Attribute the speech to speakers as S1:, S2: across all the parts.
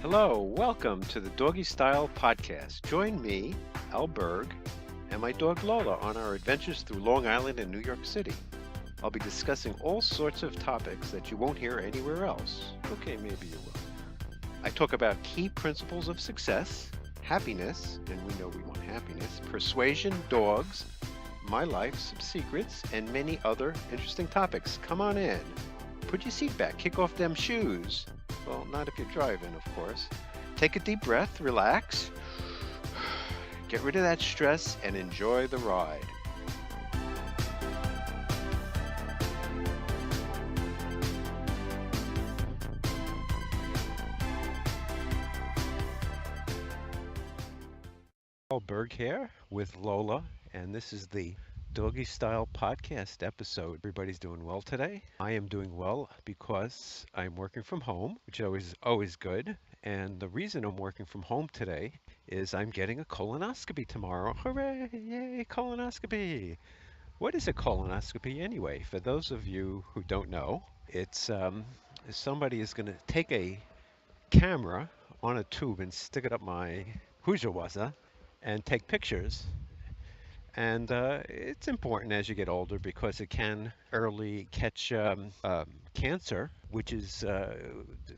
S1: Hello, welcome to the Doggy Style Podcast. Join me, Al Berg, and my dog Lola on our adventures through Long Island and New York City. I'll be discussing all sorts of topics that you won't hear anywhere else. Okay, maybe you will. I talk about key principles of success, happiness, and we know we want happiness, persuasion, dogs, my life, some secrets, and many other interesting topics. Come on in. Put your seat back, kick off them shoes. Well, not if you're driving, of course. Take a deep breath, relax, get rid of that stress, and enjoy the ride. Al Berg here with Lola, and this is the Doggy Style Podcast episode. Everybody's doing well today. I am doing well because I'm working from home, which is always good. And the reason I'm working from home today is I'm getting a colonoscopy tomorrow. Hooray! Yay, colonoscopy! What is a colonoscopy anyway? For those of you who don't know, it's somebody is going to take a camera on a tube and stick it up my Hujawaza and take pictures. And it's important as you get older because it can early catch cancer, which is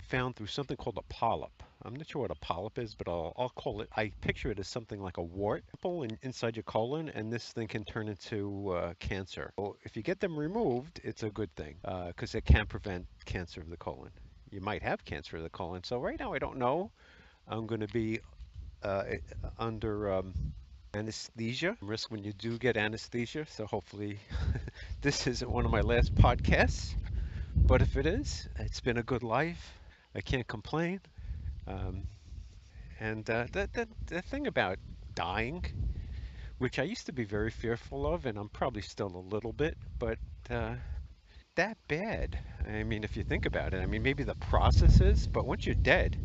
S1: found through something called a polyp. I'm not sure what a polyp is, but I'll call it, I picture it as something like a wart inside your colon, and this thing can turn into cancer. Well, if you get them removed, it's a good thing because it can prevent cancer of the colon. You might have cancer of the colon. So right now, I don't know. I'm going to be uh, under anesthesia. Risk when you do get anesthesia. So hopefully this isn't one of my last podcasts. But if it is, it's been a good life. I can't complain. Um, and the thing about dying, which I used to be very fearful of, and I'm probably still a little bit, but uh, that bad. I mean, if you think about it, I mean, maybe the process is, but once you're dead,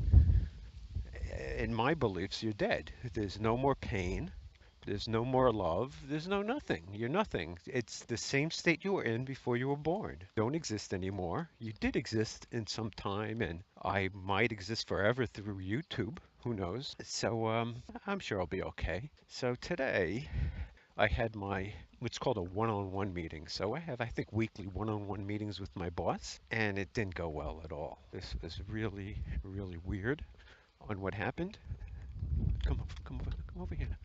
S1: in my beliefs, you're dead. There's no more pain. There's no more love. There's no nothing. You're nothing. It's the same state you were in before you were born. Don't exist anymore. You did exist in some time, and I might exist forever through YouTube. Who knows? So I'm sure I'll be okay. So today I had my what's called a one-on-one meeting. So I have, I think, weekly one-on-one meetings with my boss, and it didn't go well at all. This was really, really weird on what happened. Come over here.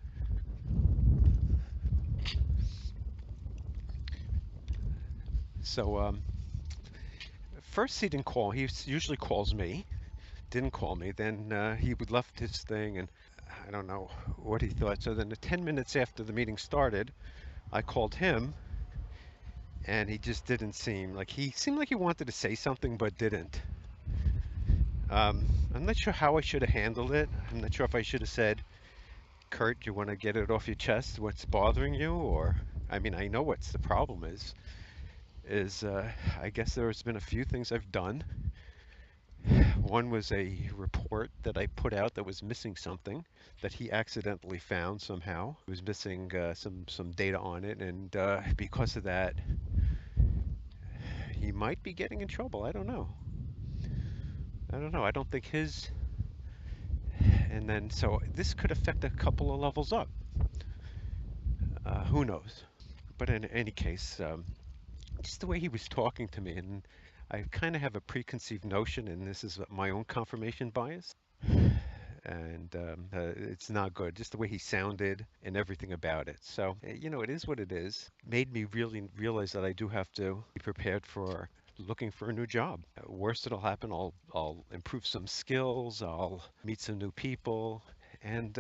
S1: So first he didn't call. He usually calls me. Didn't call me. Then he would left his thing, and I don't know what he thought. So then, the 10 minutes after the meeting started, I called him, and he just didn't seem like he seemed like he wanted to say something, but didn't. I'm not sure how I should have handled it. I'm not sure if I should have said, "Kurt, you want to get it off your chest? What's bothering you?" Or, I mean, I know what's the problem is. I guess there's been a few things I've done. One was a report that I put out that was missing something that he accidentally found somehow. It was missing some data on it, and because of that, he might be getting in trouble. I don't know. I don't know. I don't think his. And then so this could affect a couple of levels up. Who knows? But in any case, just the way he was talking to me, and I kind of have a preconceived notion, and this is my own confirmation bias. And it's not good. Just the way he sounded and everything about it. So, it is what it is. Made me really realize that I do have to be prepared for looking for a new job. Worst that'll happen, I'll improve some skills. I'll meet some new people, and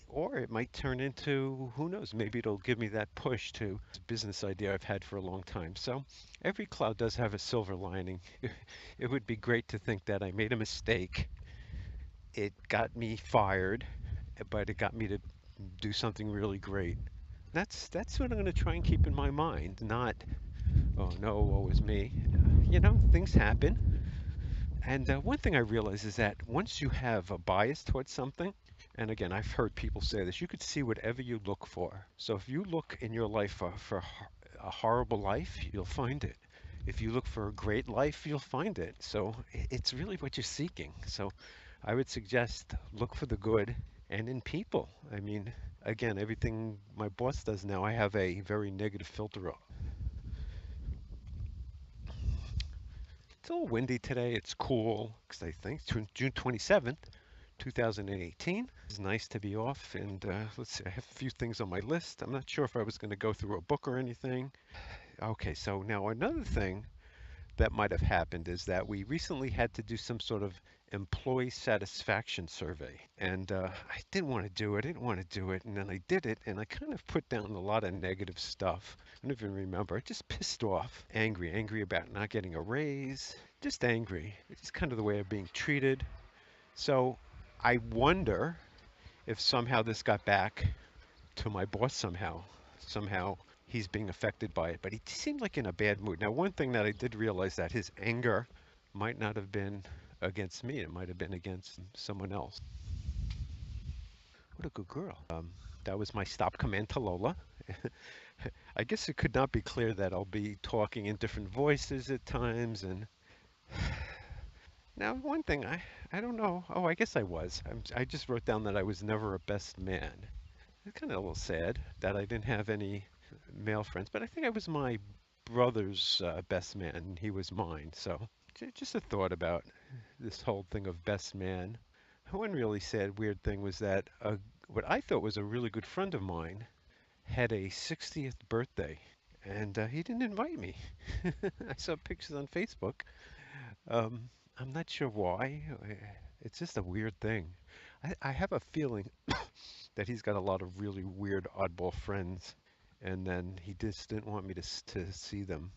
S1: or it might turn into, who knows? Maybe it'll give me that push to a business idea I've had for a long time. So every cloud does have a silver lining. It would be great to think that I made a mistake. It got me fired, but it got me to do something really great. That's what I'm going to try and keep in my mind. Not, oh no, woe is me. Things happen. And one thing I realize is that once you have a bias towards something, and again, I've heard people say this, you could see whatever you look for. So if you look in your life for a horrible life, you'll find it. If you look for a great life, you'll find it. So it's really what you're seeking. So I would suggest look for the good and in people. I mean, again, everything my boss does now, I have a very negative filter. It's a little windy today. It's cool because I think June 27th, 2018. It's nice to be off. And let's see, I have a few things on my list. I'm not sure if I was going to go through a book or anything. Okay, so now another thing that might have happened is that we recently had to do some sort of employee satisfaction survey. And I didn't want to do it. I didn't want to do it. And then I did it. And I kind of put down a lot of negative stuff. I don't even remember. Just pissed off, angry about not getting a raise, just angry. It's just kind of the way of being treated. So I wonder if somehow this got back to my boss somehow. Somehow he's being affected by it, but he seemed like in a bad mood. Now, one thing that I did realize that his anger might not have been against me. It might have been against someone else. What a good girl. That was my stop command to Lola. I guess it could not be clear that I'll be talking in different voices at times. And now, one thing I don't know. Oh, I guess I was. I just wrote down that I was never a best man. It's kind of a little sad that I didn't have any male friends, but I think I was my brother's best man, and he was mine. So just a thought about this whole thing of best man. One really sad, weird thing was that what I thought was a really good friend of mine had a 60th birthday, and he didn't invite me. I saw pictures on Facebook. Um, I'm not sure why. It's just a weird thing. I have a feeling that he's got a lot of really weird oddball friends, and then he just didn't want me to see them.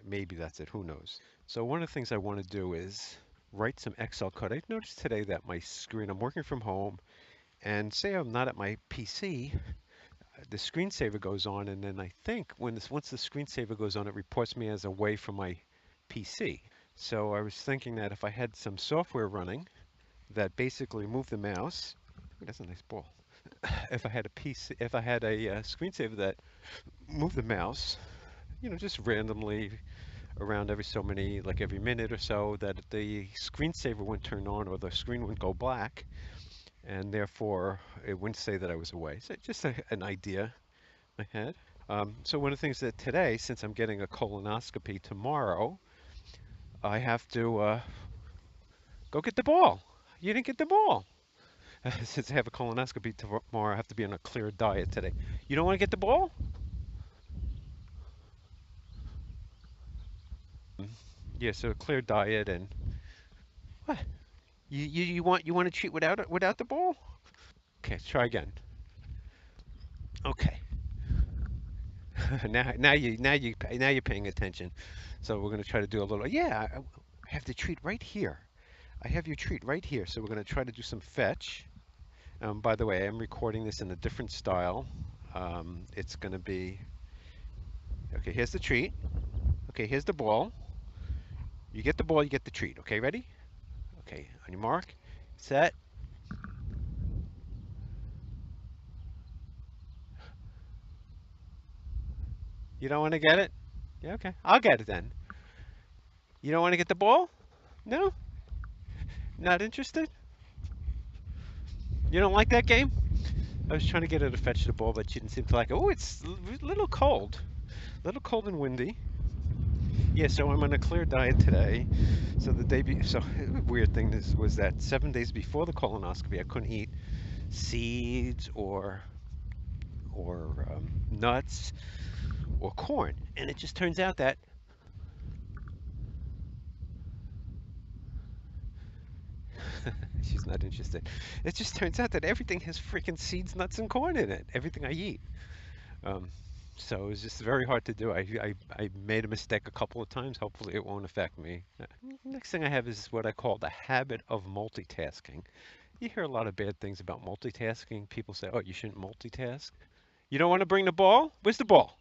S1: Maybe that's it. Who knows? So one of the things I want to do is write some Excel code. I noticed today that my screen, I'm working from home, and say I'm not at my PC, the screensaver goes on, and then I think once the screensaver goes on, it reports me as away from my PC. So I was thinking that if I had some software running that basically moved the mouse, ooh, that's a nice ball. If I had a PC, if I had a screensaver that moved the mouse, just randomly around every so many, like every minute or so, that the screensaver wouldn't turn on or the screen wouldn't go black, and therefore it wouldn't say that I was away. So just an idea I had. So one of the things that today, since I'm getting a colonoscopy tomorrow, I have to go get the ball. You didn't get the ball. Since I have a colonoscopy tomorrow, I have to be on a clear diet today. You don't want to get the ball? Yeah, so a clear diet and what? You want to cheat without the ball? Okay, try again. Okay. Now you're paying attention. So we're gonna try to do a little. Yeah, I have the treat right here. I have your treat right here. So we're gonna try to do some fetch. By the way, I'm recording this in a different style. It's gonna be okay. Here's the treat. Okay, here's the ball. You get the ball, you get the treat. Okay, ready? Okay, on your mark, set. You don't want to get it? Yeah, okay. I'll get it then. You don't want to get the ball? No? Not interested? You don't like that game? I was trying to get her to fetch the ball, but she didn't seem to like it. Oh, it's a little cold. A little cold and windy. Yeah, so I'm on a clear diet today. So weird thing was that 7 days before the colonoscopy, I couldn't eat seeds or nuts or corn. And it just turns out that she's not interested. It just turns out that everything has freaking seeds, nuts, and corn in it. Everything I eat. Um, so it was just very hard to do. I made a mistake a couple of times. Hopefully, it won't affect me. Next thing I have is what I call the habit of multitasking. You hear a lot of bad things about multitasking. People say, "Oh, you shouldn't multitask." You don't want to bring the ball? Where's the ball?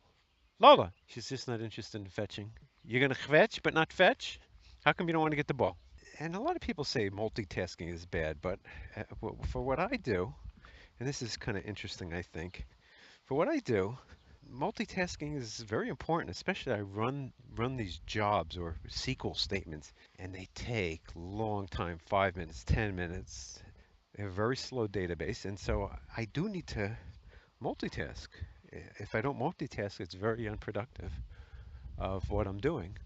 S1: Lola. She's just not interested in fetching. You're gonna fetch, but not fetch? How come you don't want to get the ball? And a lot of people say multitasking is bad, but for what I do, and this is kind of interesting, I think, for what I do, multitasking is very important, especially I run these jobs or SQL statements, and they take long time, 5 minutes, 10 minutes. They have a very slow database, and so I do need to multitask. If I don't multitask, it's very unproductive of what I'm doing.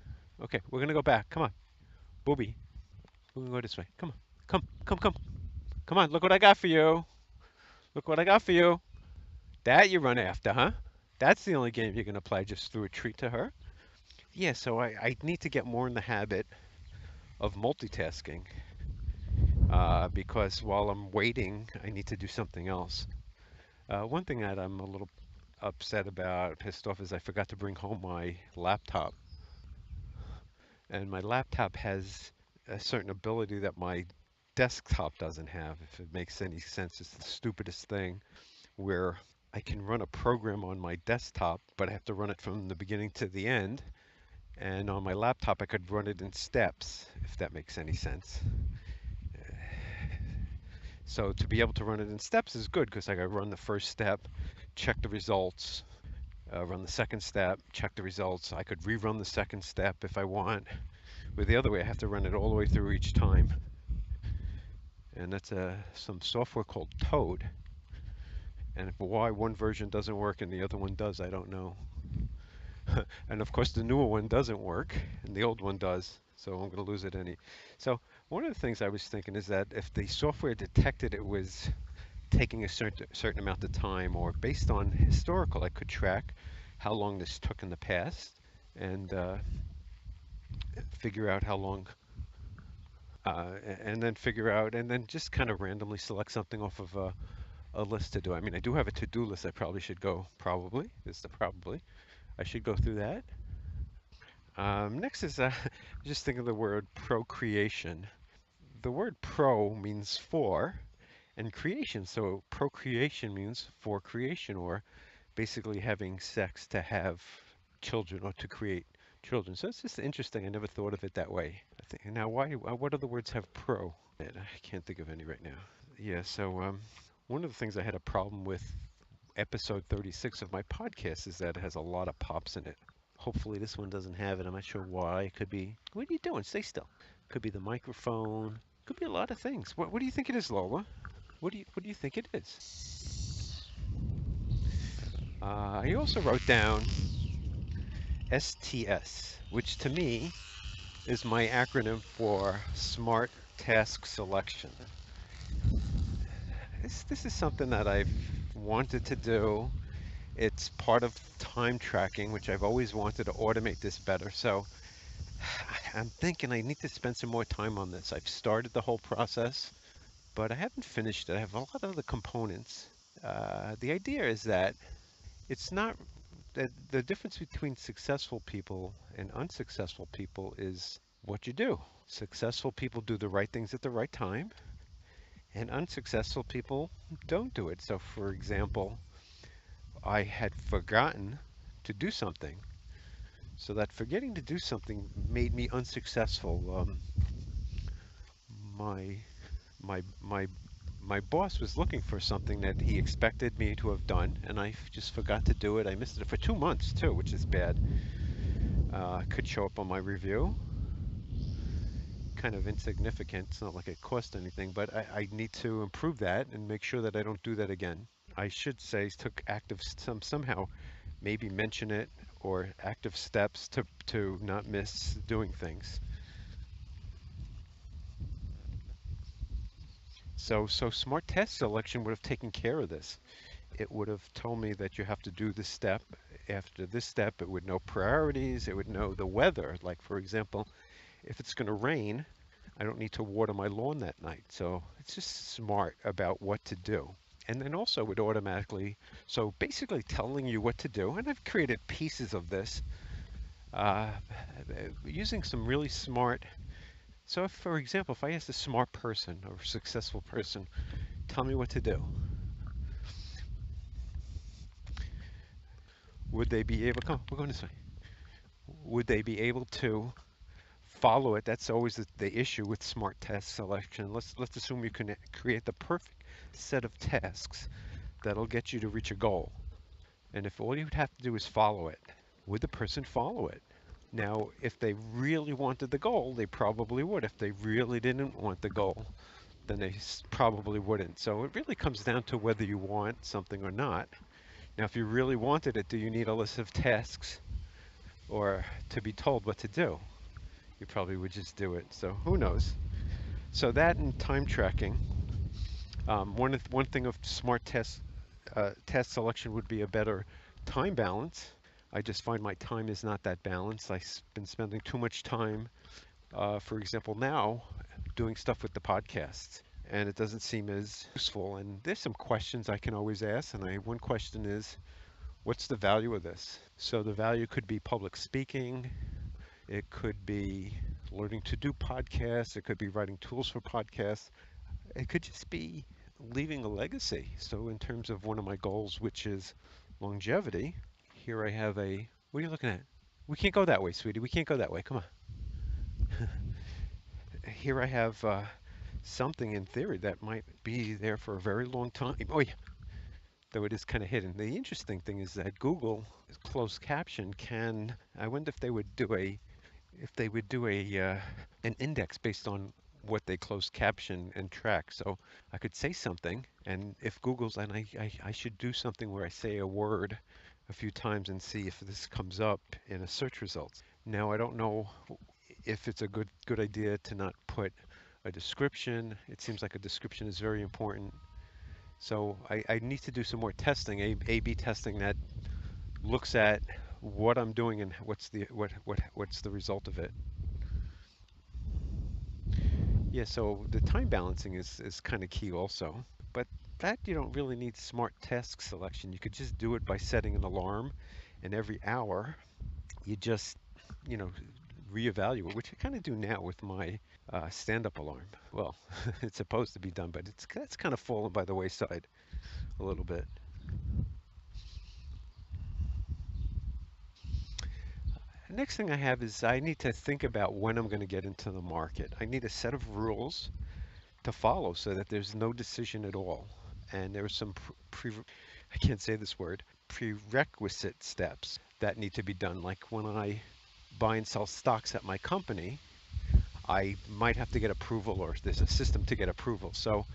S1: Okay, we're gonna go back. Come on, Booby. We're gonna go this way. Come on, come. Come on, look what I got for you. Look what I got for you. That you run after, huh? That's the only game you're gonna play. Just threw a treat to her. Yeah, so I need to get more in the habit of multitasking because while I'm waiting, I need to do something else. One thing that I'm a little upset about, pissed off, is I forgot to bring home my laptop. And my laptop has a certain ability that my desktop doesn't have, if it makes any sense. It's the stupidest thing where I can run a program on my desktop, but I have to run it from the beginning to the end. And on my laptop, I could run it in steps, if that makes any sense. So to be able to run it in steps is good because I got to run the first step, check the results, run the second step, check the results. I could rerun the second step if I want. With the other way, I have to run it all the way through each time. And that's some software called Toad. And why one version doesn't work and the other one does, I don't know. And of course, the newer one doesn't work, and the old one does. So I'm going to lose it any. So one of the things I was thinking is that if the software detected it was taking a certain amount of time, or based on historical, I could track how long this took in the past and figure out how long, and then figure out, and then just kind of randomly select something off of a list to do. I mean, I do have a to-do list. I probably should go. Probably is the probably. I should go through that. Next is just think of the word procreation. The word pro means for, and creation. So procreation means for creation, or basically having sex to have children or to create children. So it's just interesting. I never thought of it that way. I think now, why? What other words have pro? I can't think of any right now. Yeah. So one of the things I had a problem with episode 36 of my podcast is that it has a lot of pops in it. Hopefully this one doesn't have it. I'm not sure why. It could be. What are you doing? Stay still. Could be the microphone. Could be a lot of things. What do you think it is, Lola? What do you think it is? I also wrote down STS, which to me is my acronym for Smart Task Selection. This is something that I've wanted to do. It's part of time tracking, which I've always wanted to automate this better. So I'm thinking I need to spend some more time on this. I've started the whole process, but I haven't finished it. I have a lot of other components. The idea is that it's not that the difference between successful people and unsuccessful people is what you do. Successful people do the right things at the right time, and unsuccessful people don't do it. So, for example, I had forgotten to do something. So that forgetting to do something made me unsuccessful. My my my boss was looking for something that he expected me to have done, and I just forgot to do it. I missed it for 2 months too, which is bad. Could show up on my review. Kind of insignificant. It's not like it cost anything, but I need to improve that and make sure that I don't do that again. I should say took active somehow maybe mention it or active steps to not miss doing things. So smart test selection would have taken care of this. It would have told me that you have to do this step. After this step, it would know priorities. It would know the weather. Like, for example, if it's going to rain, I don't need to water my lawn that night. So it's just smart about what to do. And then also would automatically, so basically telling you what to do. And I've created pieces of this uh, using some really smart. So if, for example, if I asked a smart person or a successful person, tell me what to do, would they be able, come on, we're going this way. Would they be able to follow it? That's always the issue with smart task selection. Let's assume you can create the perfect set of tasks that'll get you to reach a goal. And if all you'd have to do is follow it, would the person follow it? Now, if they really wanted the goal, they probably would. If they really didn't want the goal, then they probably wouldn't. So it really comes down to whether you want something or not. Now, if you really wanted it, do you need a list of tasks or to be told what to do? You probably would just do it. So who knows? So that and time tracking. One thing of smart task selection would be a better time balance. I just find my time is not that balanced. I've been spending too much time, for example, now doing stuff with the podcasts, and it doesn't seem as useful. And there's some questions I can always ask, and one question is, what's the value of this? So the value could be public speaking, it could be learning to do podcasts, it could be writing tools for podcasts, it could just be leaving a legacy. So in terms of one of my goals, which is longevity, here I have a, what are you looking at? We can't go that way, sweetie. We can't go that way. Come on. Here I have something in theory that might be there for a very long time. Oh yeah, though it is kind of hidden. The interesting thing is that Google closed caption can, I wonder if they would do an index based on what they closed caption and track. So I could say something, and if Google's, and I should do something where I say a word a few times and see if this comes up in a search results. Now I don't know if it's a good idea to not put a description. It seems like a description is very important. So I need to do some more testing, A/B testing that looks at what I'm doing and what's the result of it. Yeah, so the time balancing is kind of key also. But that you don't really need smart task selection. You could just do it by setting an alarm, and every hour you just, you know, reevaluate, which I kind of do now with my stand-up alarm. Well, it's supposed to be done, but that's kind of fallen by the wayside a little bit. Next thing I have is I need to think about when I'm going to get into the market. I need a set of rules to follow so that there's no decision at all. And there are some I can't say this word, prerequisite steps that need to be done. Like when I buy and sell stocks at my company, I might have to get approval, or there's a system to get approval. So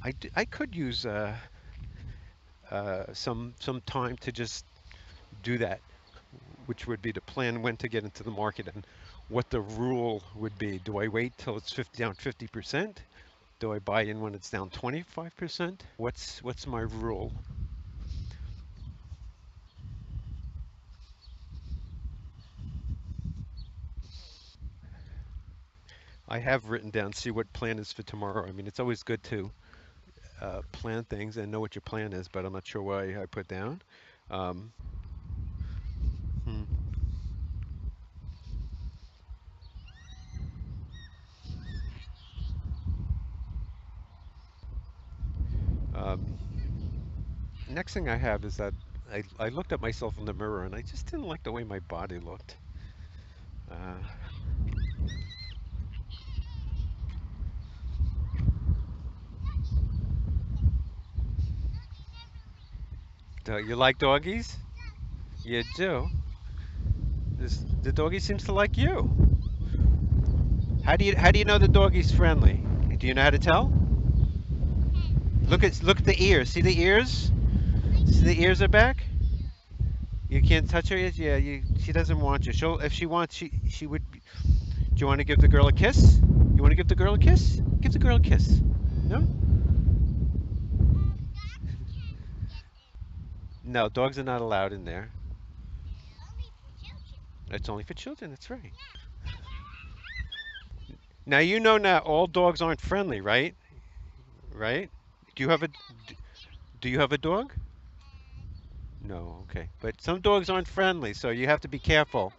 S1: I could use some time to just do that, which would be to plan when to get into the market and what the rule would be. Do I wait till it's down 50%? Do I buy in when it's down 25%? What's my rule? I have written down, see what plan is for tomorrow. I mean, it's always good to plan things and know what your plan is, but I'm not sure why I put down. Um, hmm, um, Next thing I have is that I looked at myself in the mirror and I just didn't like the way my body looked. Uh, do you like doggies? You do. The doggy seems to like you. How do you know the doggy's friendly? Do you know how to tell? Look at the ears. See the ears? See the ears are back? You can't touch her ears? Yeah, she doesn't want you. If she wants, she would. Do you want to give the girl a kiss? You want to give the girl a kiss? Give the girl a kiss. No? No, dogs are not allowed in there. It's only for children, that's right. Now you know now all dogs aren't friendly, right? Right? Do you have a do you have a dog? No, okay. But some dogs aren't friendly, so you have to be careful.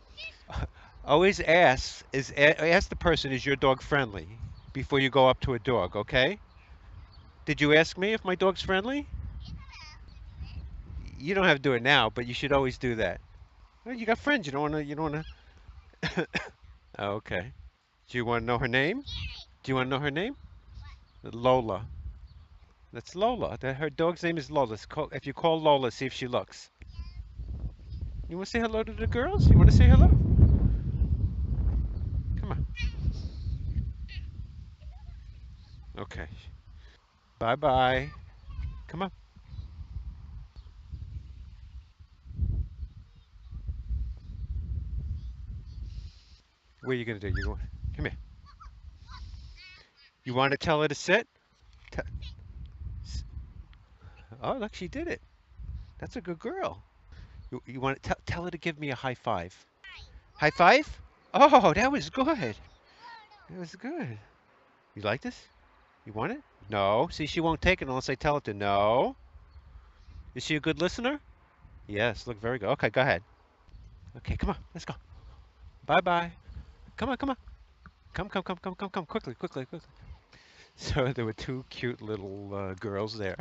S1: Always ask the person, is your dog friendly before you go up to a dog, okay? Did you ask me if my dog's friendly? You don't have to do it now, but you should always do that. Well, you got friends. You don't want to. Oh, okay. Do you want to know her name? Do you want to know her name? Lola. That's Lola. Her dog's name is Lola. If you call Lola, see if she looks. You want to say hello to the girls? You want to say hello? Come on. Okay. Bye bye. Come on. What are you gonna do? You want? Come here. You want to tell her to sit? Te- oh, look, she did it. That's a good girl. You want to tell her to give me a high five? High five? Oh, that was good. That was good. You like this? You want it? No. See, she won't take it unless I tell her to. No. Is she a good listener? Yes. Look, very good. Okay, go ahead. Okay, come on. Let's go. Bye bye. Come on, come on. Come. Quickly, quickly, quickly. So there were two cute little girls there.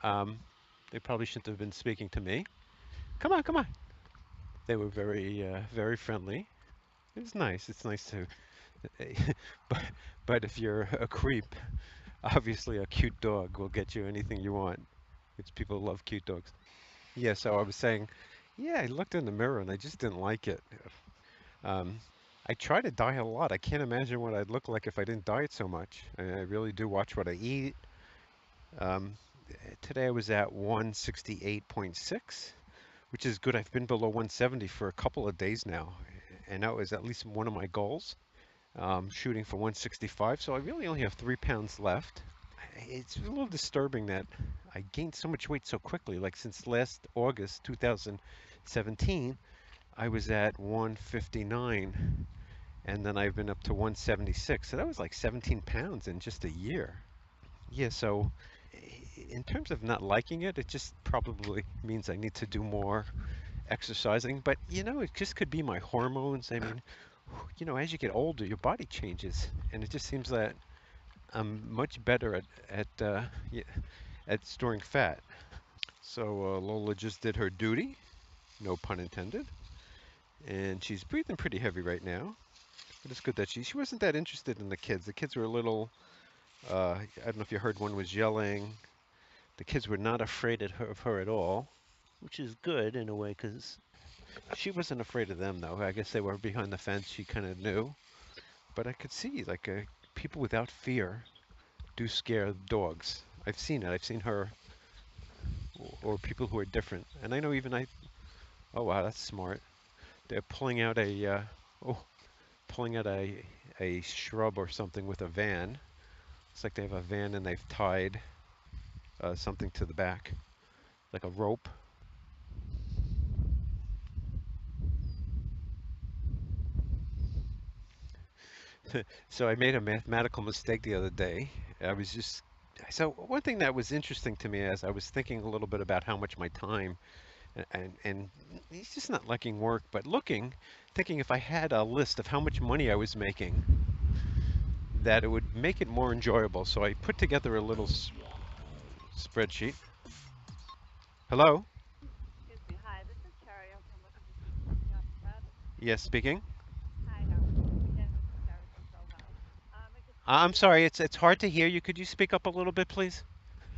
S1: Um, they probably shouldn't have been speaking to me. Come on, come on. They were very friendly. It was nice. It's nice to, but but if you're a creep, obviously a cute dog will get you anything you want. It's people love cute dogs. Yeah. So I was saying, yeah, I looked in the mirror and I just didn't like it. Um, I try to diet a lot. I can't imagine what I'd look like if I didn't diet so much. I really do watch what I eat. Um, Today I was at 168.6, which is good. I've been below 170 for a couple of days now, and that was at least one of my goals. Shooting for 165, so I really only have 3 pounds left. It's a little disturbing that I gained so much weight so quickly. Like since last August 2017, I was at 159, and then I've been up to 176. So that was like 17 pounds in just a year. Yeah, so in terms of not liking it, it just probably means I need to do more exercising. But it just could be my hormones. I mean, as you get older, your body changes, and it just seems that I'm much better at storing fat. So Lola just did her duty, no pun intended, and she's breathing pretty heavy right now. But it's good that she wasn't that interested in the kids. The kids were a little. I don't know if you heard one was yelling. The kids were not afraid of her at all, which is good in a way because she wasn't afraid of them though. I guess they were behind the fence. She kind of knew, but I could see like people without fear do scare dogs. I've seen it. I've seen her or people who are different. And I know even I. Oh wow, that's smart. They're oh pulling out a shrub or something with a van. It's like they have a van and they've tied something to the back, like a rope. So I made a mathematical mistake the other day. I was just so one thing that was interesting to me as I was thinking a little bit about how much my time and it's just not liking work, but thinking if I had a list of how much money I was making, that it would make it more enjoyable. So I put together a little spreadsheet. Hello?
S2: Excuse me. Hi, this is Terry. I'm looking to speak with Scott Webb.
S1: Yes, speaking.
S2: Hi, how are you? Again, this is Terry from Pro Health. I just
S1: I'm
S2: wanted
S1: sorry,
S2: to.
S1: it's hard to hear you. Could you speak up a little bit, please?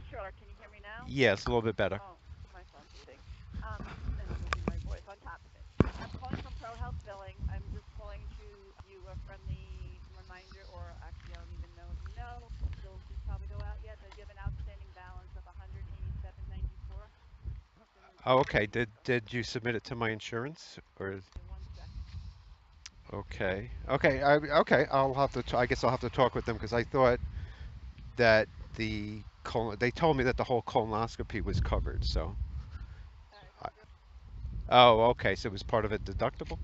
S2: Sure, can you hear me now?
S1: Yes, a little bit better.
S2: Oh, my phone's beeping. And I'm moving my voice on top of it. I'm calling from Pro Health Billing. I'm just calling to you a friendly reminder, or actually, I don't even know if you know. Bills didn't probably go out yet. That you have an outstanding balance of 187.94 from the
S1: Oh,
S2: due
S1: okay.
S2: date.
S1: Did you submit it to my insurance or?
S2: Okay, one second.
S1: Okay. Okay. Okay. I'll have to. I guess I'll have to talk with them because I thought that they told me that the whole colonoscopy was covered. So.
S2: All right,
S1: I,
S2: hold on.
S1: oh, okay. So it was part of it deductible.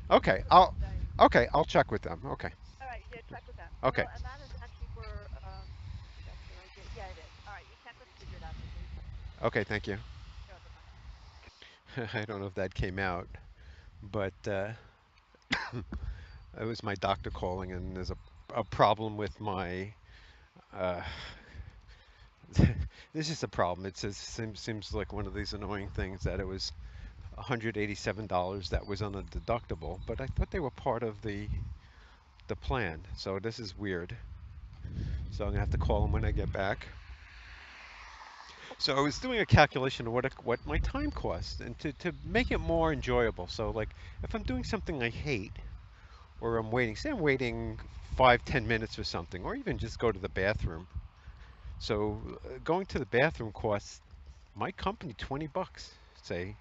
S2: Most
S1: Okay.
S2: of it.
S1: I'll. Okay. I'll check with them. Okay.
S2: All right, yeah, check with them.
S1: Okay.
S2: Well, and that is actually for, if that's the right date. Yeah, it is. All right, you check with, figure it out for please.
S1: Okay. Thank you.
S2: You're welcome. Bye.
S1: I don't know if that came out, but it was my doctor calling, and there's a problem with my. Uh, this is a problem. It seems like one of these annoying things that it was $187 that was on a deductible, but I thought they were part of the plan. So this is weird. So I'm gonna have to call them when I get back. So I was doing a calculation of what my time costs, and to make it more enjoyable. So like if I'm doing something I hate, or I'm waiting, say I'm waiting 5, 10 minutes for something, or even just go to the bathroom. So going to the bathroom costs my company $20. Say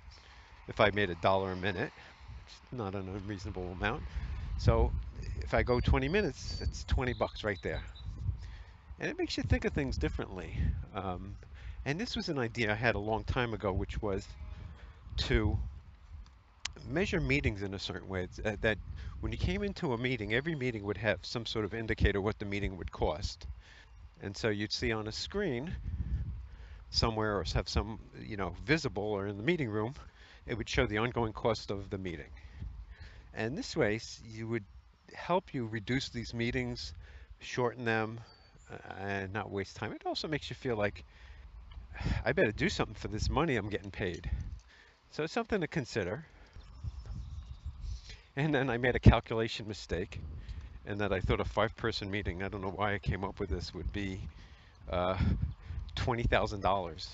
S1: if I made $1 a minute, it's not an unreasonable amount. So if I go 20 minutes, it's $20 right there, and it makes you think of things differently. Um, and this was an idea I had a long time ago, which was to measure meetings in a certain way. That when you came into a meeting, every meeting would have some sort of indicator what the meeting would cost. And so you'd see on a screen somewhere or have some, visible or in the meeting room, it would show the ongoing cost of the meeting. And this way, you would help you reduce these meetings, shorten them, and not waste time. It also makes you feel like I better do something for this money I'm getting paid. So it's something to consider. And then I made a calculation mistake, and that I thought a five-person meeting, I don't know why I came up with this, would be uh, $20,000.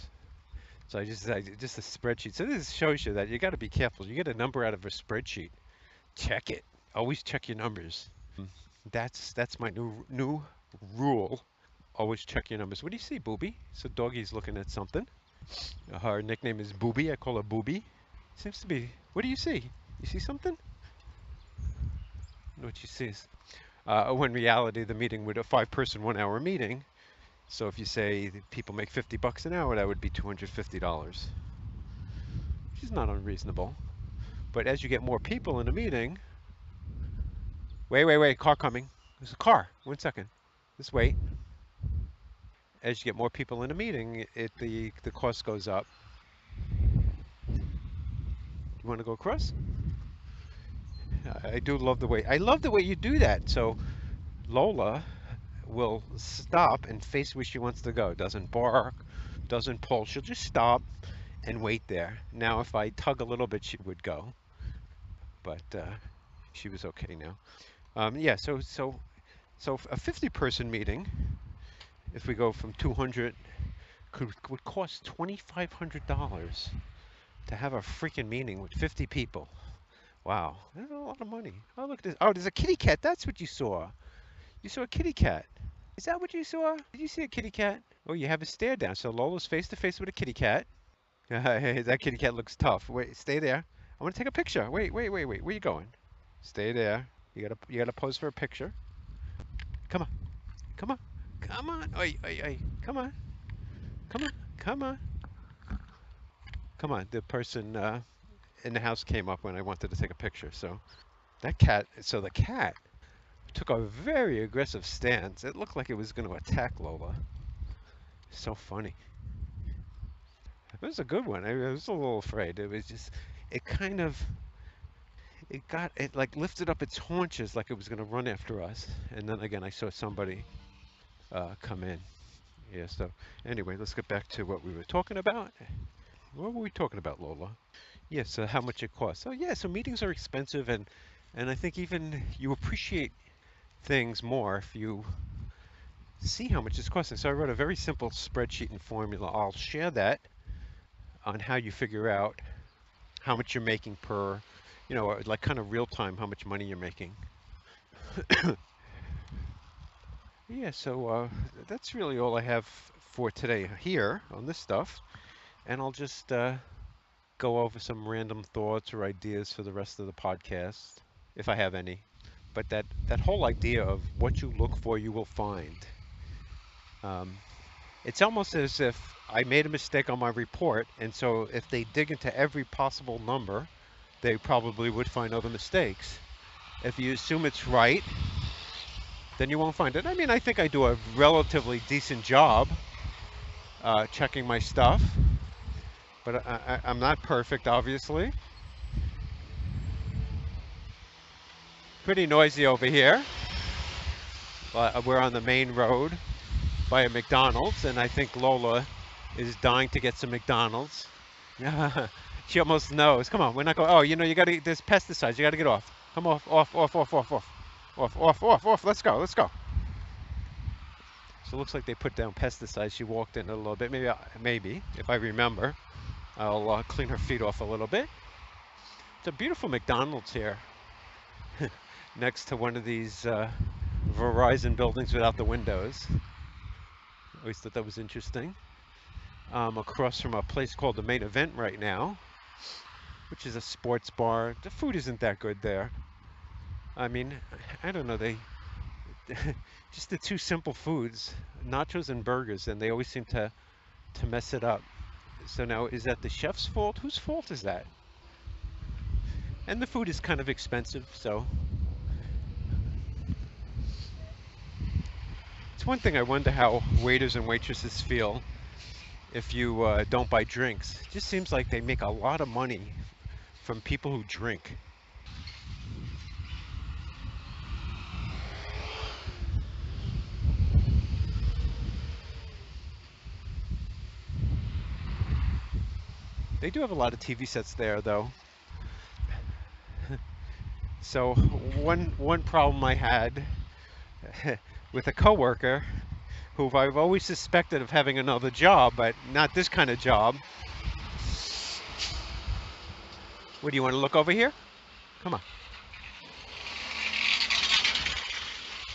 S1: So just a spreadsheet. So this shows you that you got to be careful. You get a number out of a spreadsheet, check it. Always check your numbers. That's my new rule. Always check your numbers. What do you see, Booby? So Doggy's looking at something. Her nickname is Booby. I call her Booby. Seems to be. What do you see? You see something? What you see is, when reality the meeting would a five-person 1 hour meeting. So if you say that people make $50 an hour, that would be $250, which is not unreasonable. But as you get more people in a meeting, wait, car coming. There's a car. 1 second. Just wait. As you get more people in a meeting, the cost goes up. You want to go across? I love the way you do that. So Lola will stop and face where she wants to go. Doesn't bark, doesn't pull. She'll just stop and wait there. Now, if I tug a little bit, she would go, but she was okay now. Yeah. So a 50-person meeting, if we go from 200, would cost $2,500 to have a freaking meeting with 50 people. Wow, that's a lot of money. Oh, look at this. Oh, there's a kitty cat. That's what you saw. You saw a kitty cat. Is that what you saw? Did you see a kitty cat? Oh, you have a stare down. So Lola's face to face with a kitty cat. Hey, that kitty cat looks tough. Wait, stay there. I want to take a picture. Wait. Where you going? Stay there. You gotta pose for a picture. Come on, come on, come on. Oi. Come on, come on, come on, come on. The person in the house came up when I wanted to take a picture. So the cat took a very aggressive stance. It looked like it was going to attack Lola. So funny. It was a good one. I was a little afraid. It was just, it kind of, it like lifted up its haunches like it was going to run after us. And then again, I saw somebody come in. Yeah, so anyway, let's get back to what we were talking about. What were we talking about, Lola? Yes, so how much it costs. So yeah, so meetings are expensive, and I think even you appreciate things more if you see how much it's costing. So I wrote a very simple spreadsheet and formula. I'll share that on how you figure out how much you're making per, like kind of real time, how much money you're making. Yeah, so that's really all I have for today here on this stuff. And I'll just go over some random thoughts or ideas for the rest of the podcast, if I have any. But that whole idea of what you look for, you will find. Um, it's almost as if I made a mistake on my report, and so if they dig into every possible number, they probably would find other mistakes. If you assume it's right, then you won't find it. I mean, I think I do a relatively decent job checking my stuff, but I'm not perfect, obviously. Pretty noisy over here. We're on the main road by a McDonald's, and I think Lola is dying to get some McDonald's. She almost knows. Come on, we're not going. Oh, you got to. There's pesticides. You got to get off. Come off. Let's go. So it looks like they put down pesticides. She walked in a little bit. Maybe if I remember, I'll clean her feet off a little bit. It's a beautiful McDonald's here, next to one of these Verizon buildings without the windows. I always thought that was interesting. Across from a place called the Main Event right now, which is a sports bar. The food isn't that good there. I mean, I don't know. They just the two simple foods, nachos and burgers, and they always seem to mess it up. So now, is that the chef's fault? Whose fault is that? And the food is kind of expensive, so it's one thing I wonder how waiters and waitresses feel if you don't buy drinks. It just seems like they make a lot of money from people who drink. They do have a lot of TV sets there, though. So one problem I had with a coworker, who I've always suspected of having another job, but not this kind of job. What do you want to look over here? Come on,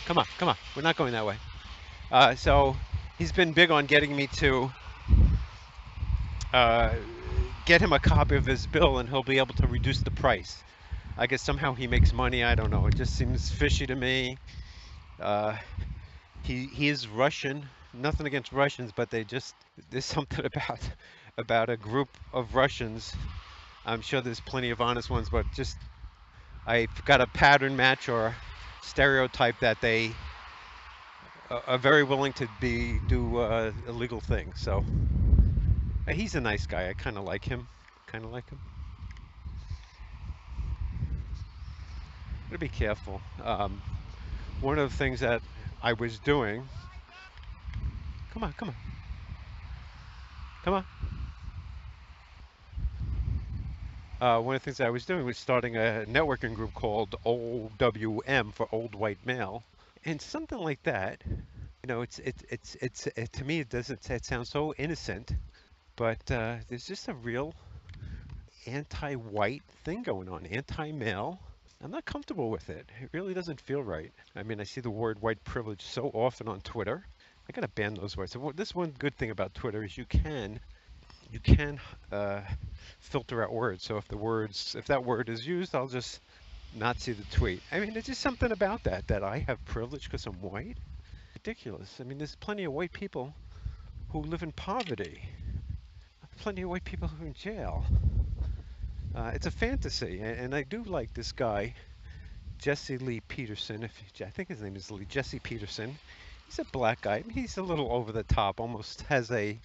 S1: come on, come on. We're not going that way. So he's been big on getting me to uh, get him a copy of his bill, and he'll be able to reduce the price. I guess somehow he makes money. I don't know. It just seems fishy to me. Uh, he is Russian. Nothing against Russians, but there's something about a group of Russians. I'm sure there's plenty of honest ones, but just I've got a pattern match or stereotype that they are very willing to do illegal things. So he's a nice guy. I kind of like him. Kind of like him. Gotta be careful. One of the things that I was doing. Come on, come on, come on. One of the things I was doing was starting a networking group called OWM for Old White Male, and something like that. To me it doesn't. It sounds so innocent, but there's just a real anti-white thing going on, anti-male. I'm not comfortable with it. It really doesn't feel right. I mean, I see the word white privilege so often on Twitter. I gotta ban those words. So this one good thing about Twitter is you can uh, filter out words. So if that word is used, I'll just not see the tweet. I mean, there's just something about that I have privilege because I'm white. Ridiculous. I mean, there's plenty of white people who live in poverty. Plenty of white people who are in jail. It's a fantasy, and I do like this guy, Jesse Lee Peterson. I think his name is Jesse Peterson. He's a black guy. I mean, he's a little over the top. Almost has a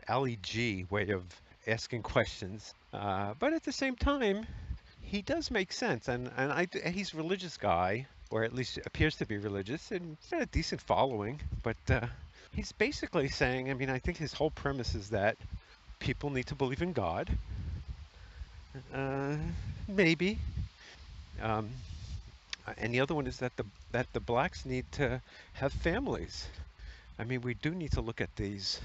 S1: Ali G way of asking questions. But at the same time, he does make sense, and he's a religious guy, or at least appears to be religious, and he's got a decent following. But he's basically saying, I mean, I think his whole premise is that people need to believe in God. Uh, Maybe. Um, and the other one is that the blacks need to have families. I mean, we do need to look at these,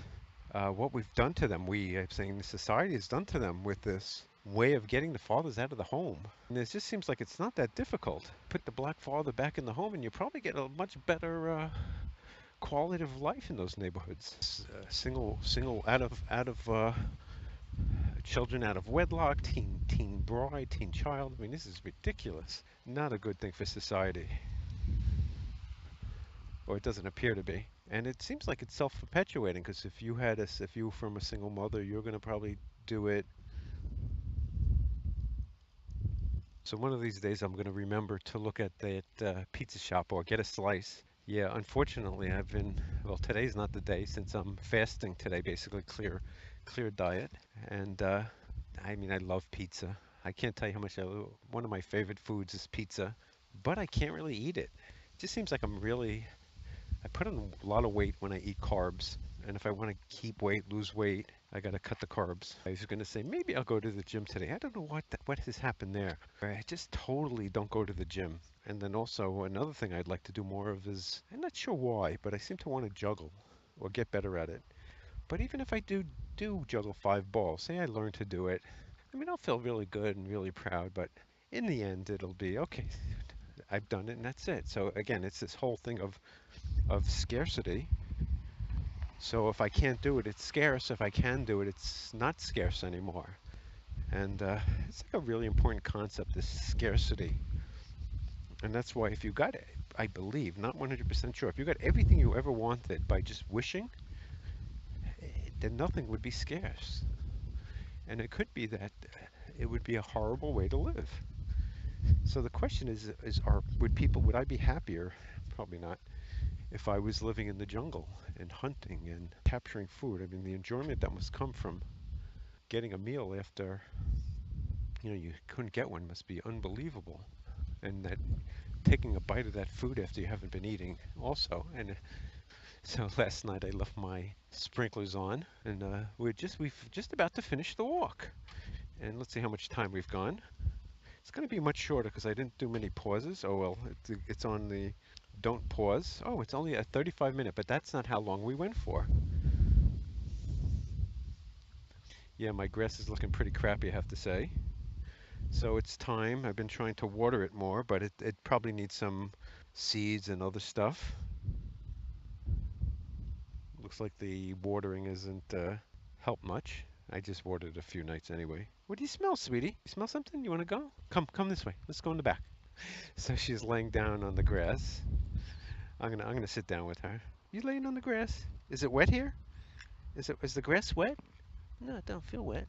S1: what we've done to them. I'm saying the society has done to them with this way of getting the fathers out of the home. And it just seems like it's not that difficult. Put the black father back in the home, and you probably get a much better quality of life in those neighborhoods. Single out of children out of wedlock, teen bride, teen child. I mean, this is ridiculous. Not a good thing for society, or it doesn't appear to be. And it seems like it's self-perpetuating because if you were from a single mother, you're going to probably do it. So one of these days, I'm going to remember to look at that pizza shop or get a slice. Yeah, unfortunately, well, today's not the day since I'm fasting today, basically clear diet. And I mean, I love pizza. I can't tell you how much one of my favorite foods is pizza, but I can't really eat it. It just seems like I put on a lot of weight when I eat carbs. And if I want to keep weight, lose weight, I got to cut the carbs. I was going to say maybe I'll go to the gym today. I don't know what has happened there. I just totally don't go to the gym. And then also another thing I'd like to do more of is I'm not sure why, but I seem to want to juggle or get better at it. But even if I do juggle 5 balls, say I learn to do it, I mean I'll feel really good and really proud. But in the end, it'll be okay. I've done it and that's it. So again, it's this whole thing of scarcity. So if I can't do it, it's scarce. If I can do it, it's not scarce anymore. And it's like a really important concept, this scarcity. And that's why if you got it, I believe, not 100% sure, if you got everything you ever wanted by just wishing, then nothing would be scarce. And it could be that it would be a horrible way to live. So the question would I be happier? Probably not. If I was living in the jungle and hunting and capturing food, I mean, the enjoyment that must come from getting a meal after you couldn't get one must be unbelievable. And that taking a bite of that food after you haven't been eating also. And so last night I left my sprinklers on, and we've just about to finish the walk. And let's see how much time we've gone. It's going to be much shorter because I didn't do many pauses. Oh well, it's on the don't pause. Oh, it's only a 35-minute, but that's not how long we went for. Yeah, my grass is looking pretty crappy, I have to say. So it's time. I've been trying to water it more, but it probably needs some seeds and other stuff. Looks like the watering isn't helped much. I just watered a few nights anyway. What do you smell, sweetie? You smell something? You want to go? Come this way. Let's go in the back. So she's laying down on the grass. I'm gonna sit down with her. You laying on the grass? Is it wet here? Is the grass wet? No, it don't feel wet.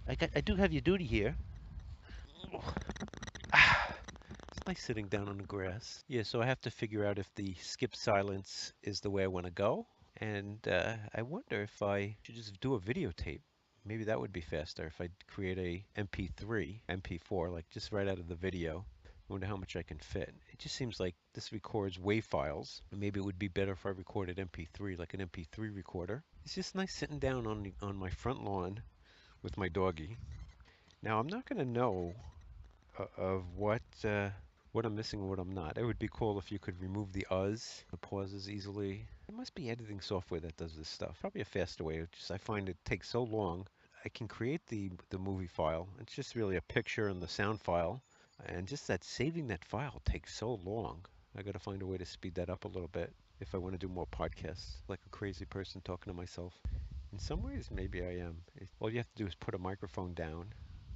S1: I do have your duty here. Ah, it's nice sitting down on the grass. Yeah, so I have to figure out if the skip silence is the way I want to go. And I wonder if I should just do a videotape. Maybe that would be faster if I create a MP3, MP4, like just right out of the video. I wonder how much I can fit. It just seems like this records WAV files. Maybe it would be better if I recorded MP3, like an MP3 recorder. It's just nice sitting down on my front lawn with my doggy. Now I'm not going to know of what I'm missing and what I'm not. It would be cool if you could remove the uhs, the pauses easily. There must be editing software that does this stuff. Probably a faster way. I find it takes so long. I can create the movie file. It's just really a picture and the sound file. And just that saving that file takes so long. I got to find a way to speed that up a little bit if I want to do more podcasts, like a crazy person talking to myself. In some ways, maybe I am. All you have to do is put a microphone down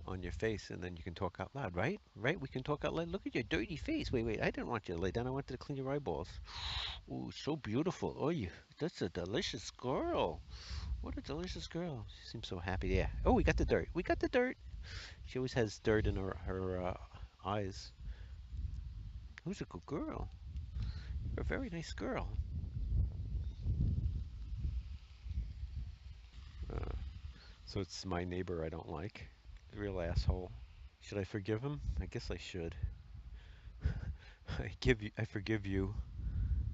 S1: on your face and then you can talk out loud, right? Right? We can talk out loud. Look at your dirty face. Wait. I didn't want you to lay down. I wanted to clean your eyeballs. Ooh, so beautiful. Oh, that's a delicious girl. What a delicious girl. She seems so happy. Yeah. Oh, we got the dirt. We got the dirt. She always has dirt in her eyes. Who's a good girl? You're a very nice girl. Uh, so it's my neighbor I don't like. Real asshole. Should I forgive him? I guess I should. I forgive you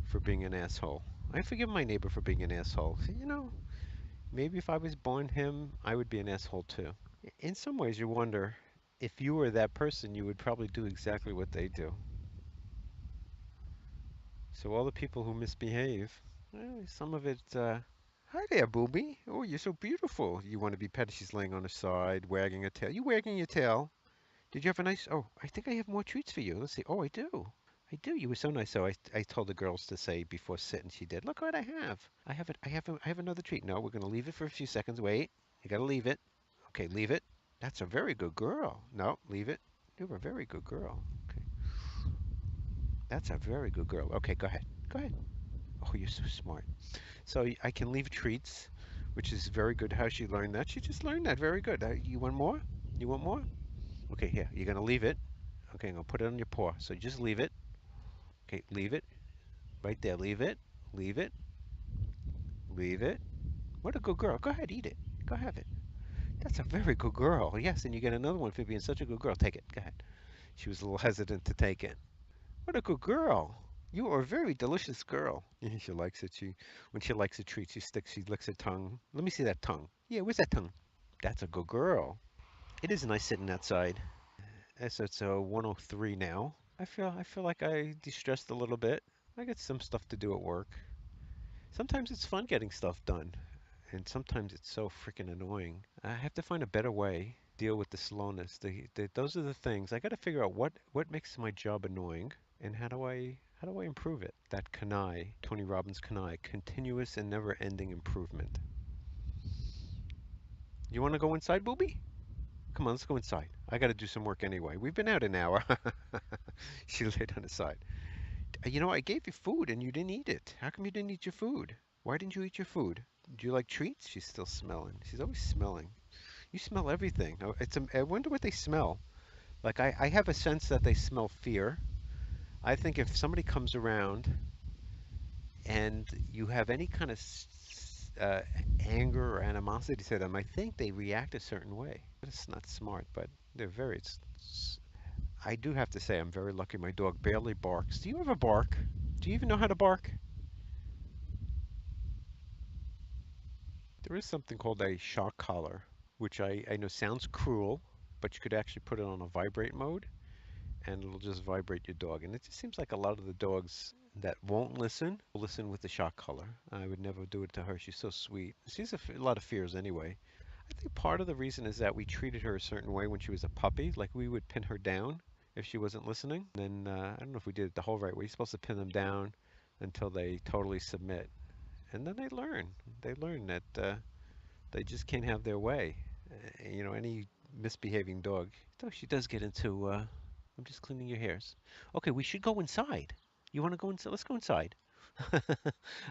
S1: for being an asshole. I forgive my neighbor for being an asshole. Maybe if I was born him, I would be an asshole too. In some ways, you wonder if you were that person, you would probably do exactly what they do. So all the people who misbehave, well, some of it. Hi there, booby. Oh, you're so beautiful. You want to be petted? She's laying on her side, wagging her tail. You wagging your tail? Did you have a nice? Oh, I think I have more treats for you. Let's see. Oh, I do. I do. You were so nice. So I told the girls to say before sitting. She did. Look what I have. I have it. I have another treat. No, we're gonna leave it for a few seconds. Wait. You gotta leave it. Okay, leave it. That's a very good girl. No, leave it. You're a very good girl. Okay. That's a very good girl. Okay, go ahead. Go ahead. Oh, you're so smart. So I can leave treats, which is very good. How she learned that? She just learned that. Very good. You want more? You want more? Okay, here. You're gonna leave it. Okay, I'm gonna put it on your paw. So just leave it. Okay, leave it. Right there. Leave it. Leave it. Leave it. What a good girl. Go ahead, eat it. Go have it. That's a very good girl. Yes, and you get another one for being such a good girl. Take it. Go ahead. She was a little hesitant to take it. What a good girl. You are a very delicious girl. Yeah, she likes it. When she likes a treat, she licks her tongue. Let me see that tongue. Yeah, where's that tongue? That's a good girl. It is nice sitting outside. It's 103 now. I feel like I de-stressed a little bit. I got some stuff to do at work. Sometimes it's fun getting stuff done, and sometimes it's so freaking annoying. I have to find a better way to deal with the slowness. Those are the things. I got to figure out what makes my job annoying, and how do I improve it? That CANI, Tony Robbins CANI, continuous and never-ending improvement. You want to go inside, booby? Come on, let's go inside. I got to do some work anyway. We've been out an hour. She laid on the side. I gave you food and you didn't eat it. How come you didn't eat your food? Why didn't you eat your food? Do you like treats? She's still smelling. She's always smelling. You smell everything. I wonder what they smell. Like I have a sense that they smell fear. I think if somebody comes around and you have any kind of anger or animosity to them, I think they react a certain way. It's not smart, but they're very. I do have to say I'm very lucky. My dog barely barks. Do you ever bark? Do you even know how to bark? There is something called a shock collar, which I know sounds cruel, but you could actually put it on a vibrate mode and it'll just vibrate your dog. And it just seems like a lot of the dogs that won't listen will listen with the shock collar. I would never do it to her. She's so sweet. She has a lot of fears anyway. I think part of the reason is that we treated her a certain way when she was a puppy. Like we would pin her down if she wasn't listening. And then I don't know if we did it the whole right way. You're supposed to pin them down until they totally submit. And then they learn. They learn that they just can't have their way. Any misbehaving dog. Though she does get into, I'm just cleaning your hairs. Okay, we should go inside. You want to go inside? Let's go inside.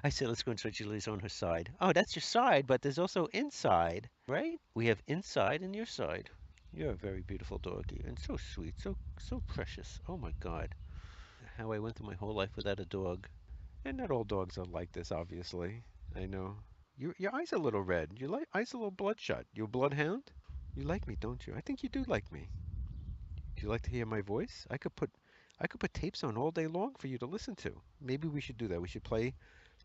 S1: I said, let's go inside. She lays on her side. Oh, that's your side, but there's also inside, right? We have inside and your side. You're a very beautiful doggy and so sweet, so precious. Oh my God, how I went through my whole life without a dog. And not all dogs are like this, obviously. I know. Your eyes are a little red. Your eyes are a little bloodshot. You a bloodhound? You like me, don't you? I think you do like me. Do you like to hear my voice? I could put tapes on all day long for you to listen to. Maybe we should do that. We should play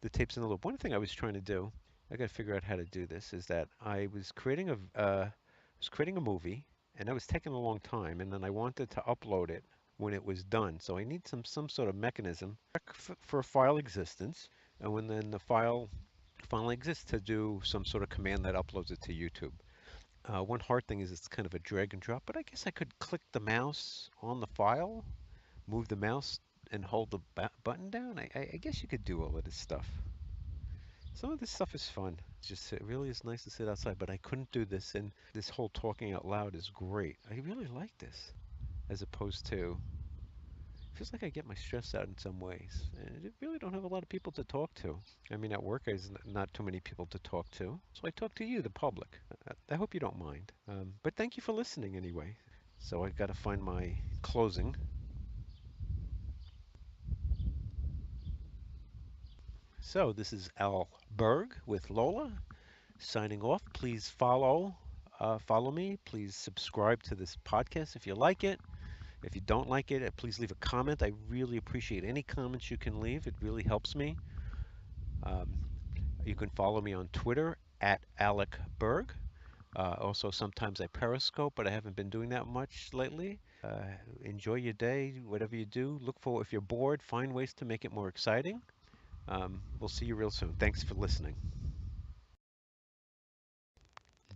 S1: the tapes in a loop. One thing I was trying to do, I got to figure out how to do this, is that I was creating a movie, and that was taking a long time, and then I wanted to upload it when it was done. So I need some sort of mechanism for a file existence, and when then the file finally exists to do some sort of command that uploads it to YouTube. One hard thing is it's kind of a drag and drop, but I guess I could click the mouse on the file, move the mouse, and hold the button down. I guess you could do all of this stuff. Some of this stuff is fun. It really is nice to sit outside, but I couldn't do this, and this whole talking out loud is great. I really like this, as opposed to, feels like I get my stress out in some ways, and I really don't have a lot of people to talk to. I mean, at work, there's not too many people to talk to, so I talk to you, the public. I hope you don't mind. But thank you for listening anyway. So I got to find my closing. So this is Al Berg with Lola signing off. Please follow me. Please subscribe to this podcast if you like it. If you don't like it, please leave a comment. I really appreciate any comments you can leave. It really helps me. Um, you can follow me on Twitter at Alec Berg. Also, sometimes I Periscope, but I haven't been doing that much lately. Enjoy your day, whatever you do. Look for, if you're bored, find ways to make it more exciting. We'll see you real soon. Thanks for listening.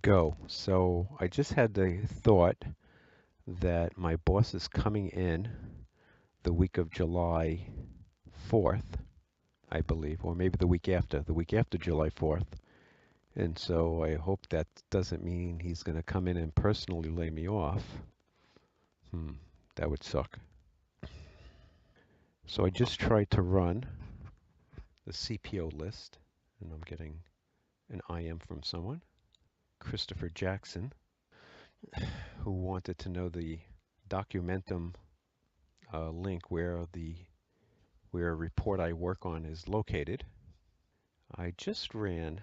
S1: Go. So I just had the thought that my boss is coming in the week of July 4th, I believe, or maybe the week after July 4th. And so I hope that doesn't mean he's going to come in and personally lay me off. Hmm, that would suck. So I just tried to run the CPO list, and I'm getting an IM from someone, Christopher Jackson, who wanted to know the documentum link where a report I work on is located. I just ran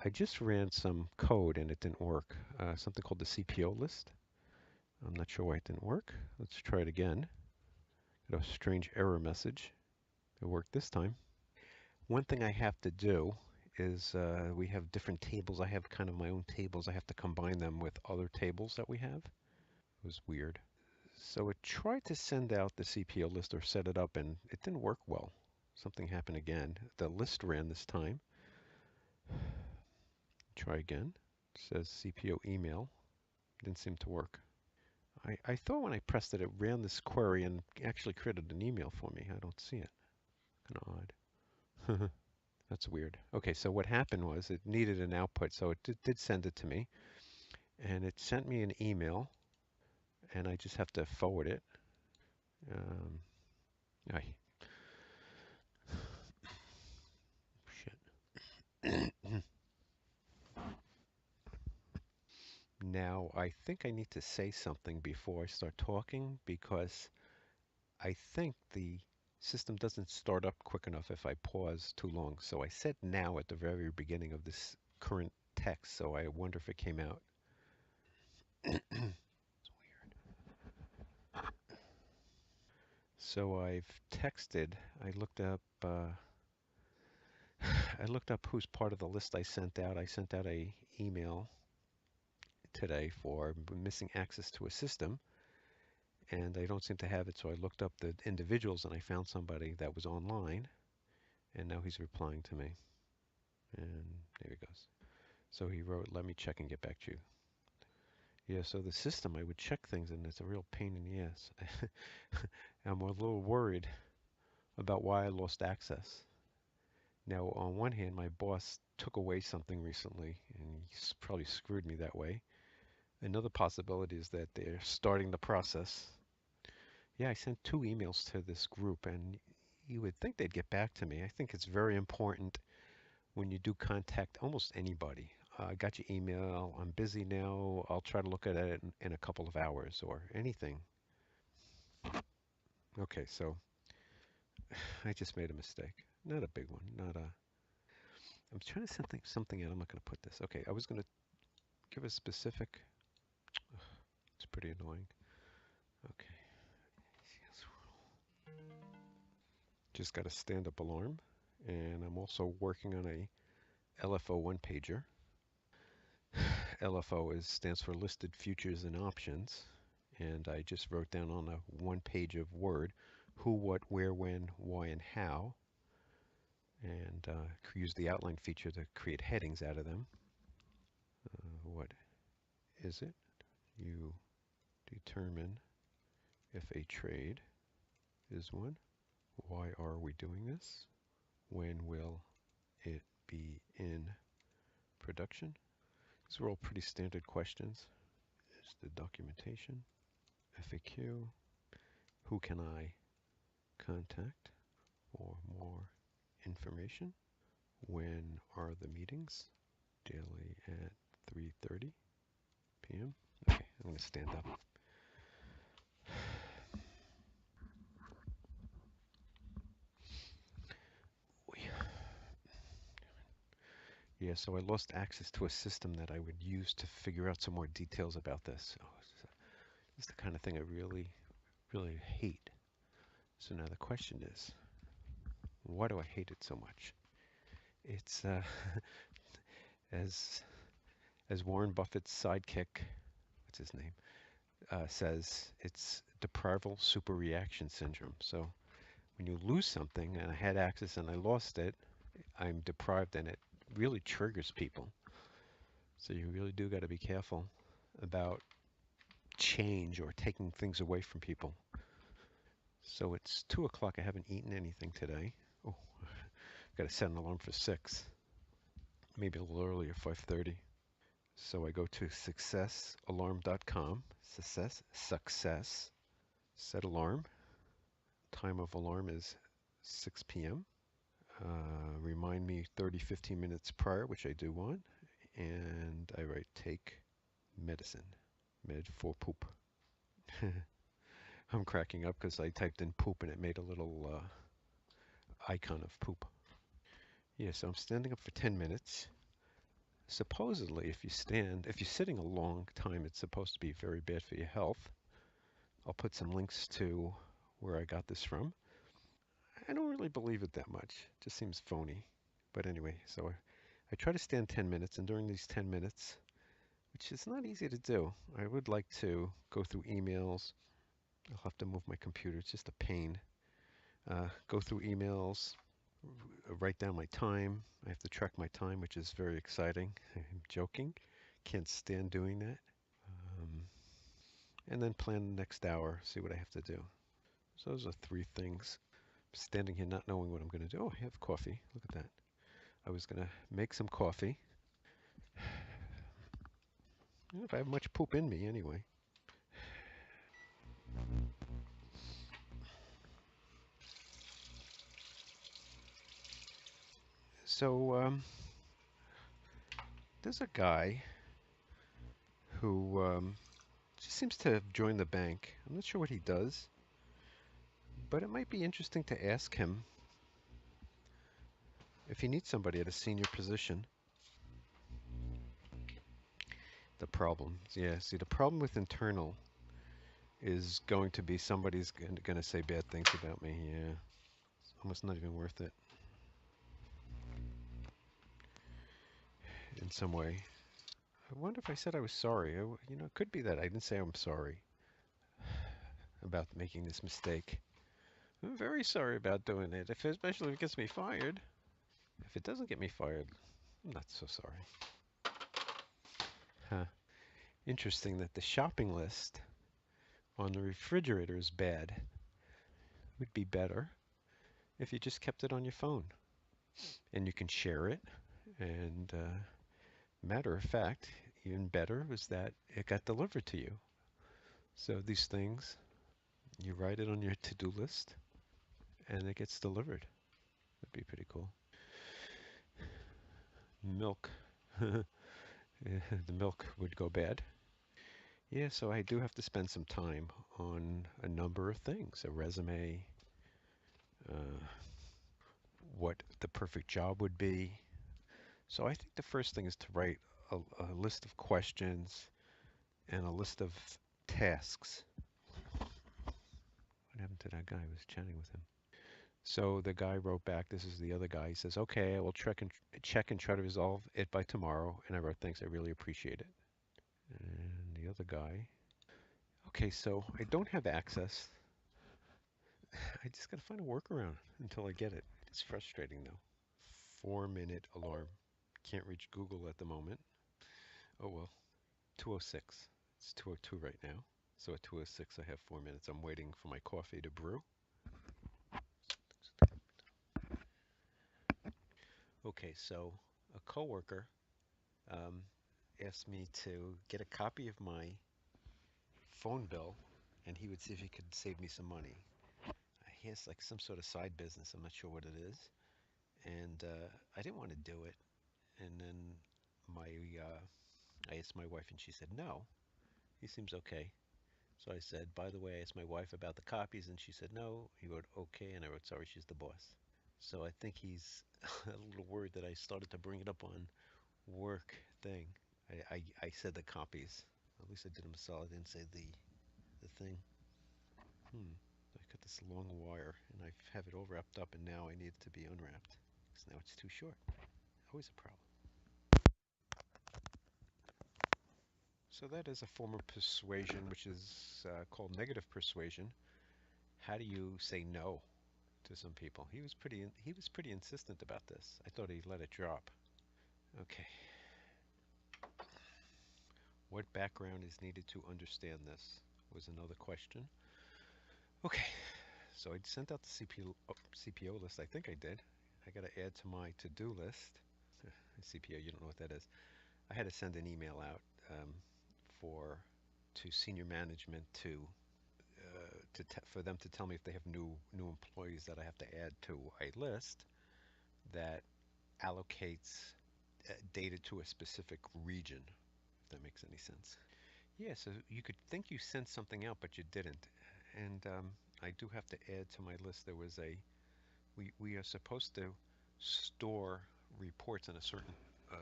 S1: I just ran some code and it didn't work. Something called the CPO list. I'm not sure why it didn't work. Let's try it again. Got a strange error message. It worked this time. One thing I have to do is we have different tables. I have kind of my own tables. I have to combine them with other tables that we have. It was weird. So it tried to send out the CPO list or set it up, and it didn't work well. Something happened again. The list ran this time. Try again. It says CPO email. Didn't seem to work. I thought when I pressed it, it ran this query and actually created an email for me. I don't see it. Kind of odd. That's weird. Okay, so what happened was it needed an output, so it did send it to me, and it sent me an email, and I just have to forward it. Um, ay, shit. Now, I think I need to say something before I start talking because I think the system doesn't start up quick enough if I pause too long. So I said now at the very beginning of this current text, so I wonder if it came out. Weird. So I've texted, I looked up who's part of the list I sent out. I sent out a email today for missing access to a system, and I don't seem to have it. So I looked up the individuals, and I found somebody that was online, and now he's replying to me. And there he goes. So he wrote, "Let me check and get back to you." Yeah, so the system, I would check things, and it's a real pain in the ass. I'm a little worried about why I lost access. Now, on one hand, my boss took away something recently, and he probably screwed me that way. Another possibility is that they're starting the process. Yeah, I sent 2 emails to this group, and you would think they'd get back to me. I think it's very important when you do contact almost anybody. I got your email. I'm busy now. I'll try to look at it in a couple of hours or anything. Okay, so I just made a mistake. Not a big one. Not a. I'm trying to send something out. I'm not going to put this. Okay, I was going to give a specific. It's pretty annoying. Okay. Just got a stand-up alarm, and I'm also working on a LFO one-pager. LFO stands for listed futures and options, and I just wrote down on a one page of Word who, what, where, when, why, and how, and use the outline feature to create headings out of them. What is it? You determine if a trade is one. Why are we doing this? When will it be in production? These are all pretty standard questions. There's the documentation, FAQ, who can I contact for more information? When are the meetings? Daily at 3:30 p.m. Okay, I'm going to stand up. Yeah, so I lost access to a system that I would use to figure out some more details about this. So this is the kind of thing I really, really hate. So now the question is, why do I hate it so much? It's as as Warren Buffett's sidekick, what's his name, says, it's deprival superreaction syndrome. So when you lose something, and I had access and I lost it, I'm deprived, and it really triggers people. So you really do got to be careful about change or taking things away from people. So it's 2 o'clock. I haven't eaten anything today. Oh, got to set an alarm for 6, maybe a little earlier, 5:30. So I go to successalarm.com. Success. Set alarm. Time of alarm is 6 p.m. Remind me 30, 15 minutes prior, which I do want. And I write take medicine. Med for poop. I'm cracking up because I typed in poop and it made a little icon of poop. Yeah, so I'm standing up for 10 minutes. Supposedly, if you're sitting a long time, it's supposed to be very bad for your health. I'll put some links to where I got this from. I don't really believe it that much. It just seems phony. But anyway, so I try to stand 10 minutes, and during these 10 minutes, which is not easy to do, I would like to go through emails. I'll have to move my computer. It's just a pain. Go through emails, write down my time. I have to track my time, which is very exciting. I'm joking. Can't stand doing that. Um, and then plan the next hour, see what I have to do. So those are three things. Standing here not knowing what I'm going to do. Oh, I have coffee. Look at that. I was going to make some coffee. I don't know if I have much poop in me anyway. So there's a guy who just seems to have joined the bank. I'm not sure what he does, but it might be interesting to ask him if he needs somebody at a senior position. The problem, yeah, see, the problem with internal is going to be somebody's going to say bad things about me. Yeah, it's almost not even worth it in some way. I wonder if I said I was sorry. It could be that I didn't say I'm sorry about making this mistake. I'm very sorry about doing it, especially if it gets me fired. If it doesn't get me fired, I'm not so sorry. Huh. Interesting that the shopping list on the refrigerator is bad. It would be better if you just kept it on your phone and you can share it. And matter of fact, even better was that it got delivered to you. So these things, you write it on your to-do list and it gets delivered. That'd be pretty cool. Milk. The milk would go bad. Yeah, so I do have to spend some time on a number of things, a resume, uh, what the perfect job would be. So I think the first thing is to write a list of questions and a list of tasks. What happened to that guy? I was chatting with him. So the guy wrote back, this is the other guy. He says, okay, I will check and try to resolve it by tomorrow. And I wrote, thanks, I really appreciate it. And the other guy, okay, so I don't have access. I just got to find a workaround until I get it. It's frustrating though. 4-minute alarm. Can't reach Google at the moment. Oh well. 2:06. It's 2:02 right now. So at 2:06 I have 4 minutes. I'm waiting for my coffee to brew. Okay, so a coworker um, asked me to get a copy of my phone bill, and he would see if he could save me some money. He has like some sort of side business. I'm not sure what it is, and I didn't want to do it. And then my I asked my wife, and she said no. He seems okay. So I said, by the way, I asked my wife about the copies, and she said no. He wrote okay, and I wrote sorry, she's the boss. So I think he's a little worried that I started to bring it up on work thing. I said the copies. At least I did him a solid. I didn't say the thing. I cut this long wire and I have it all wrapped up, and now I need it to be unwrapped because now it's too short. Always a problem. So that is a form of persuasion, which is called negative persuasion. How do you say no to some people? He was pretty insistent about this. I thought he let it drop. Okay. What background is needed to understand this was another question. Okay. So I sent out the CPO list. I think I did. I got to add to my to-do list. CPO, you don't know what that is. I had to send an email out for to senior management for them to tell me if they have new employees that I have to add to a list that allocates data to a specific region. If that makes any sense. Yeah, so you could think you sent something out, but you didn't. And I do have to add to my list. We are supposed to store reports in a certain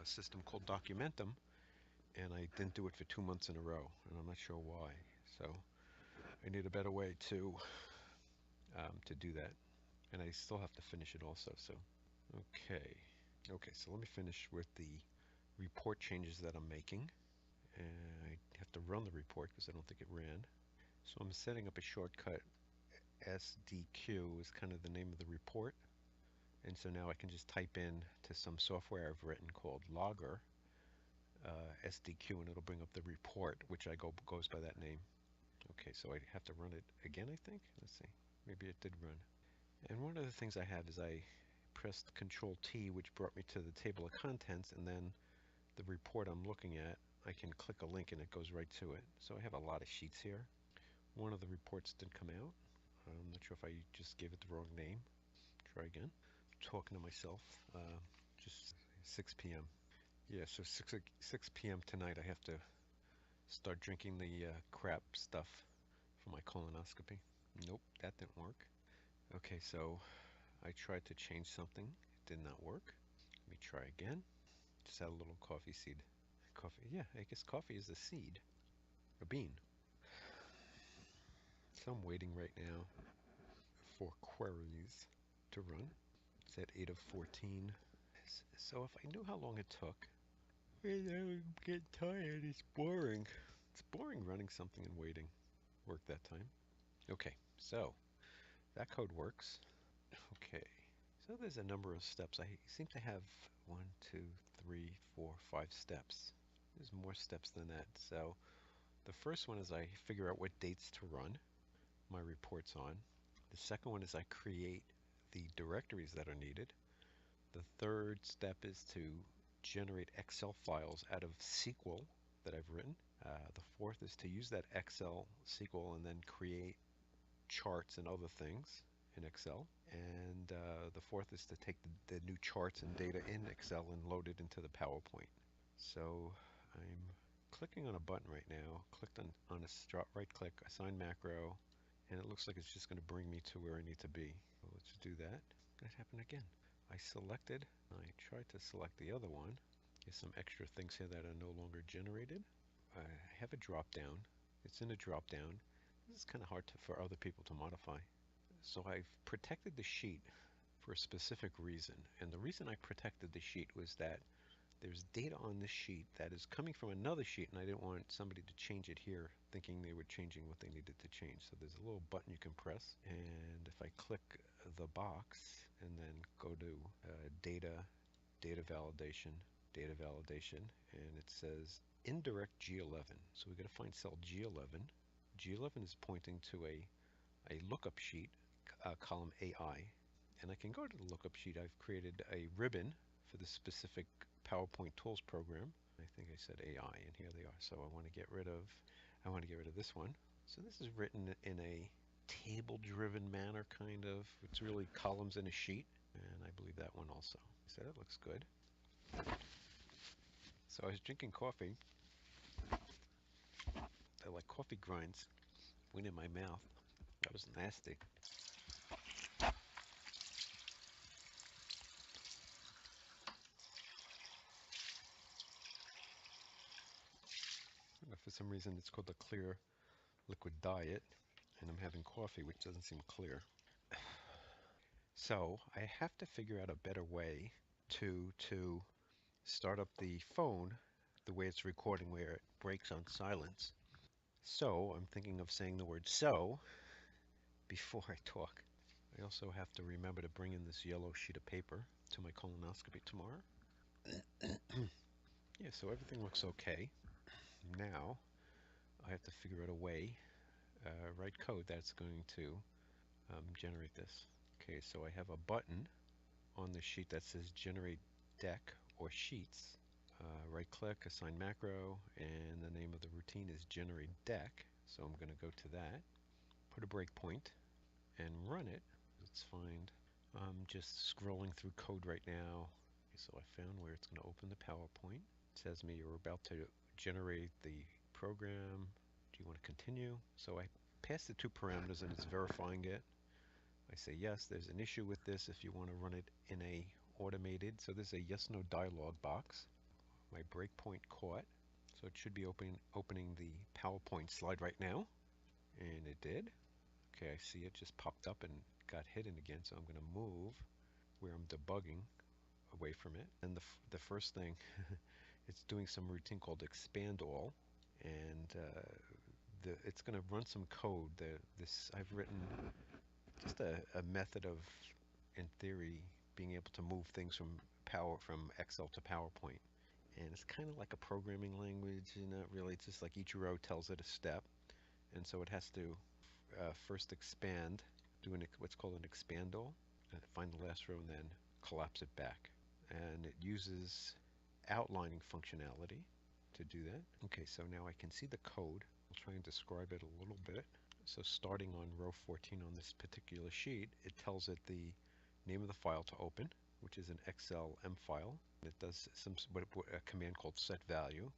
S1: system called Documentum, and I didn't do it for 2 months in a row, and I'm not sure why. So I need a better way to do that. and I still have to finish it also. So, okay. Okay, so let me finish with the report changes that I'm making. And I have to run the report because I don't think it ran. So I'm setting up a shortcut. SDQ is kind of the name of the report. And so now I can just type in to some software I've written called Logger, SDQ, and it'll bring up the report, which goes by that name. Okay, so I have to run it again, I think. Let's see. Maybe it did run. And one of the things I have is I pressed Control T, which brought me to the table of contents, and then the report I'm looking at, I can click a link and it goes right to it. So I have a lot of sheets here. One of the reports didn't come out. I'm not sure if I just gave it the wrong name. Try again. Talking to myself. Just 6 p.m. Yeah, so 6 p.m. tonight I have to start drinking the crap stuff for my colonoscopy. Nope, that didn't work. Okay, so I tried to change something. It did not work. Let me try again. Just add a little coffee seed. Coffee, yeah, I guess coffee is a seed, a bean. So I'm waiting right now for queries to run. It's at 8 of 14. So if I knew how long it took, and I would get tired. It's boring. It's boring running something and waiting. Worked that time. Okay, so that code works. Okay, so there's a number of steps. I seem to have 1, 2, 3, 4, 5 steps. There's more steps than that. So the first one is I figure out what dates to run my reports on. The second one is I create the directories that are needed. The third step is to generate Excel files out of SQL that I've written. The fourth is to use that Excel SQL and then create charts and other things in Excel. And the fourth is to take the new charts and data in Excel and load it into the PowerPoint. So I'm clicking on a button right now. Clicked on a right click, assign macro, and it looks like it's just going to bring me to where I need to be. So let's do that. That happened again. I selected, I tried to select the other one. There's some extra things here that are no longer generated. I have a drop down. It's in a drop down. This is kind of hard for other people to modify. So I've protected the sheet for a specific reason. And the reason I protected the sheet was that there's data on this sheet that is coming from another sheet, and I didn't want somebody to change it here thinking they were changing what they needed to change. So there's a little button you can press, and if I click the box and then go to data, data validation, and it says indirect G11. So we're going to find cell G11. G11 is pointing to a lookup sheet, column AI, and I can go to the lookup sheet. I've created a ribbon for the specific PowerPoint tools program. I think I said AI, and here they are. So I want to get rid of this one. So this is written in a table-driven manner, kind of. It's really columns in a sheet, and I believe that one also. So that looks good. So I was drinking coffee. I like coffee grinds went in my mouth. That was nasty. For some reason, it's called the clear liquid diet, and I'm having coffee, which doesn't seem clear. So I have to figure out a better way to start up the phone the way it's recording, where it breaks on silence. So I'm thinking of saying the word "so" before I talk. I also have to remember to bring in this yellow sheet of paper to my colonoscopy tomorrow. Yeah, so everything looks okay. Now I have to figure out a way, write code that's going to generate this. Okay, so I have a button on the sheet that says generate deck or sheets. Right click, assign macro, and the name of the routine is generate deck. So I'm going to go to that, put a breakpoint, and run it. Let's find, I'm just scrolling through code right now. Okay, so I found where it's going to open the PowerPoint. It says me you're about to generate the program. Do you want to continue? So I pass the two parameters and it's verifying it. I say yes, there's an issue with this if you want to run it in a automated. So there's a yes no dialog box. My breakpoint caught. So it should be opening the PowerPoint slide right now. And it did. Okay, I see it just popped up and got hidden again, so I'm going to move where I'm debugging away from it. And the first thing, it's doing some routine called expand all, and it's going to run some code. This I've written just a method of, in theory, being able to move things from Excel to PowerPoint. And it's kind of like a programming language, really. It's just like each row tells it a step, and so it has to first expand, do what's called an expandal, and find the last row, and then collapse it back. And it uses outlining functionality to do that. Okay, so now I can see the code. I'll try and describe it a little bit. So starting on row 14 on this particular sheet, it tells it the name of the file to open, which is an XLM file. It does a command called set value.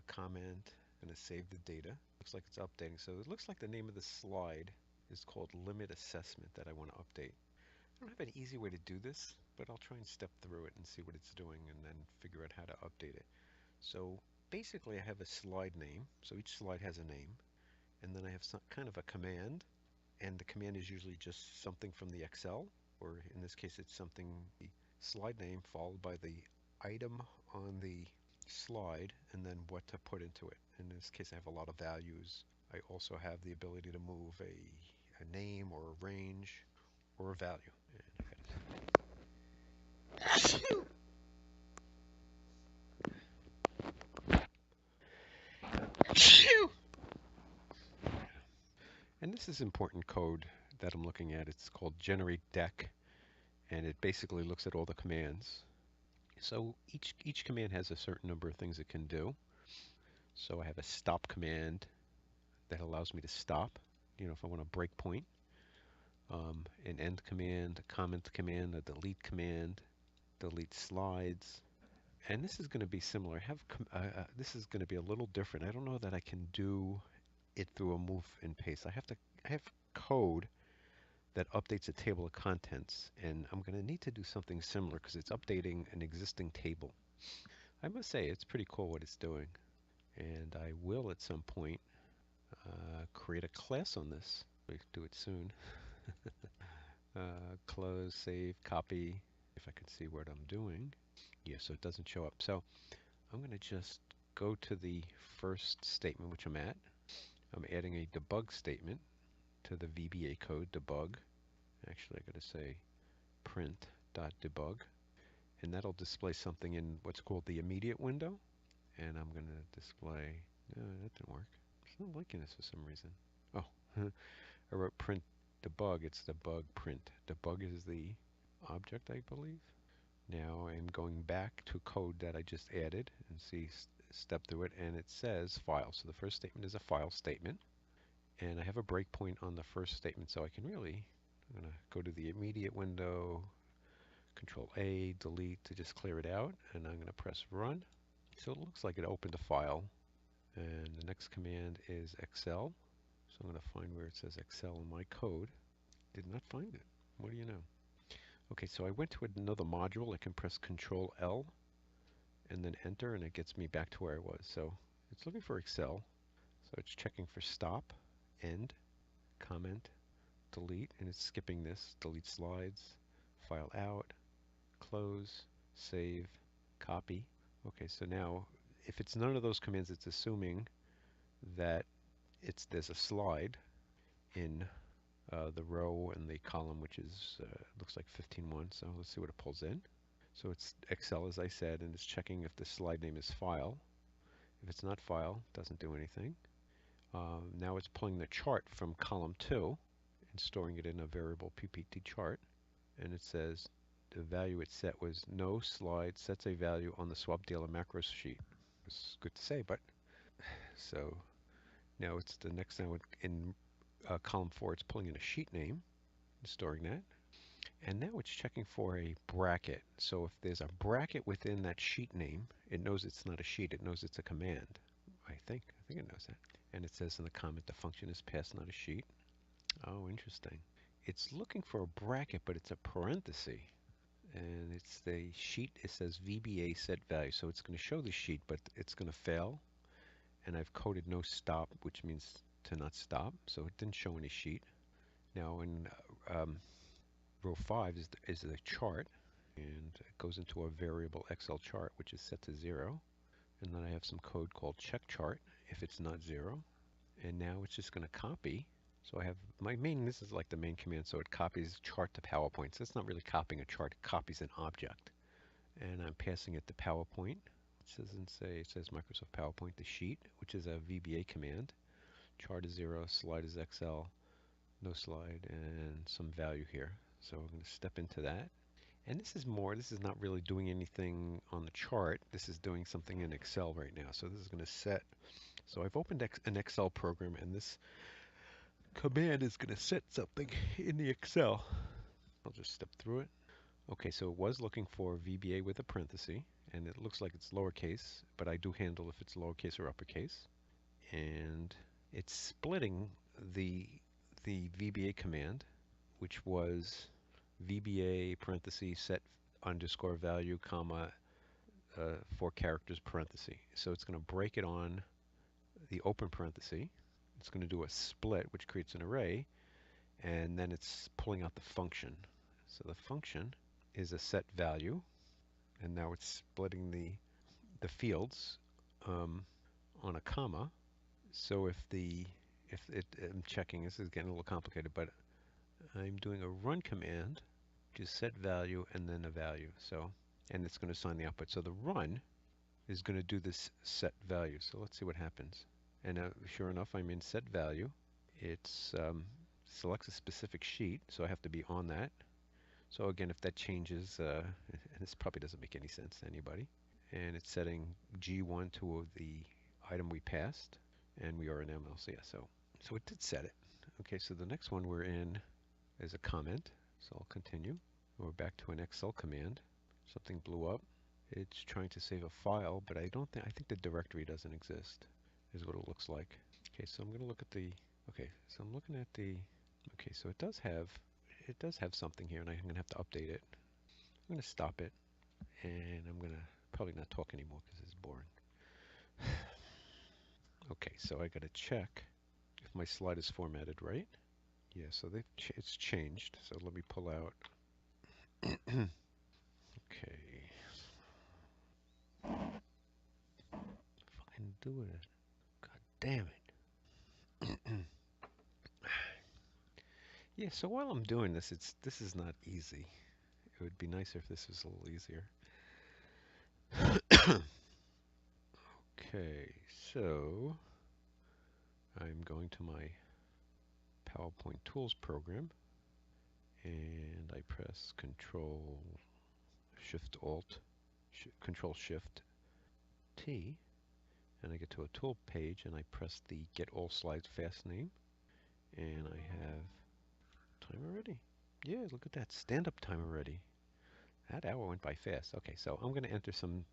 S1: Comment, going to save the data. Looks like it's updating. So it looks like the name of the slide is called limit assessment that I want to update. I don't have an easy way to do this, but I'll try and step through it and see what it's doing and then figure out how to update it. So basically I have a slide name. So each slide has a name. And then I have some kind of a command. And the command is usually just something from the Excel, or in this case it's something, the slide name followed by the item on the slide and then what to put into it. In this case I have a lot of values. I also have the ability to move a name or a range or a value. And this is important code that I'm looking at. It's called generate deck, and it basically looks at all the commands. So each command has a certain number of things it can do. So I have a stop command that allows me to stop, if I want a breakpoint, an end command, a comment command, a delete command, delete slides. And this is going to be similar. This is going to be a little different. I don't know that I can do it through a move and paste. I have code that updates a table of contents, and I'm going to need to do something similar because it's updating an existing table. I must say it's pretty cool what it's doing, and I will at some point create a class on this. We do it soon. Close, save, copy. If I can see what I'm doing. Yeah, so it doesn't show up. So I'm going to just go to the first statement, which I'm at. I'm adding a debug statement to the VBA code, debug. Actually, I got to say print.debug. And that'll display something in what's called the immediate window. And I'm going to display, no, that didn't work. It's not liking this for some reason. Oh, I wrote print debug. It's debug print. Debug is the object, I believe. Now I'm going back to code that I just added and step through it, and it says file. So the first statement is a file statement, and I have a breakpoint on the first statement, so I'm going to go to the immediate window, Control A, delete to just clear it out, and I'm going to press run. So it looks like it opened a file, and the next command is Excel. So I'm going to find where it says Excel in my code. Did not find it. What do you know? Okay, so I went to another module. I can press Control L and then enter, and it gets me back to where I was. So it's looking for Excel. So it's checking for stop, end, comment, delete, and it's skipping this. Delete slides, file out, close, save, copy. Okay, so now if it's none of those commands, it's assuming that there's a slide in the row and the column, which is looks like 15.1. So let's see what it pulls in. So it's Excel, as I said, and it's checking if the slide name is file. If it's not file, it doesn't do anything. Now it's pulling the chart from column 2 and storing it in a variable PPT chart. And it says the value it set was no slide sets a value on the swap dealer macros sheet. It's good to say, but so now it's the next now in column 4, it's pulling in a sheet name and storing that. And now it's checking for a bracket. So if there's a bracket within that sheet name, it knows it's not a sheet. It knows it's a command. I think it knows that. And it says in the comment, the function is passed, not a sheet. Oh, interesting. It's looking for a bracket, but it's a parenthesis. And it's the sheet, it says VBA set value. So it's going to show the sheet, but it's going to fail. And I've coded no stop, which means to not stop. So it didn't show any sheet. Now in row 5 is the chart, and it goes into a variable Excel chart, which is set to 0. And then I have some code called check chart if it's not 0. And now it's just going to copy. So I have this is like the main command, so it copies chart to PowerPoint. So it's not really copying a chart, it copies an object. And I'm passing it to PowerPoint. It says Microsoft PowerPoint, the sheet, which is a VBA command. Chart is 0, slide is Excel, no slide, and some value here. So we're going to step into that. And this is not really doing anything on the chart. This is doing something in Excel right now. So this is going to set. So I've opened an Excel program, and this command is going to set something in the Excel. I'll just step through it. Okay, so it was looking for VBA with a parenthesis, and it looks like it's lowercase, but I do handle if it's lowercase or uppercase. And it's splitting the VBA command, which was VBA parenthesis set underscore value comma 4 characters parenthesis. So it's going to break it on the open parenthesis. It's going to do a split, which creates an array, and then it's pulling out the function. So the function is a set value, and now it's splitting the fields on a comma. So I'm checking, this is getting a little complicated, but I'm doing a run command, which is set value and then a value. So, and it's going to assign the output. So the run is going to do this set value. So let's see what happens. And sure enough, I'm in set value. It selects a specific sheet, so I have to be on that. So again, if that changes, and this probably doesn't make any sense to anybody, and it's setting G1 to the item we passed, and we are in MLCS. So it did set it. Okay, so the next one we're in is a comment. So I'll continue. We're back to an Excel command. Something blew up. It's trying to save a file, but I think the directory doesn't exist, is what it looks like. Okay, so I'm going to look at okay, so I'm looking at okay, so it does have something here, and I'm going to have to update it. I'm going to stop it, and I'm going to probably not talk anymore because it's boring. Okay, so I got to check if my slide is formatted right. Yeah, so it's changed. So let me pull out. Okay. Fucking do it. God damn it. Yeah, so while I'm doing this, this is not easy. It would be nicer if this was a little easier. Okay, so I'm going to my PowerPoint Tools program, and I press Control Shift Alt, Control Shift T, and I get to a tool page, and I press the Get All Slides Fast name, and I have time already. Yeah, look at that stand-up time already. That hour went by fast. Okay, so I'm going to enter some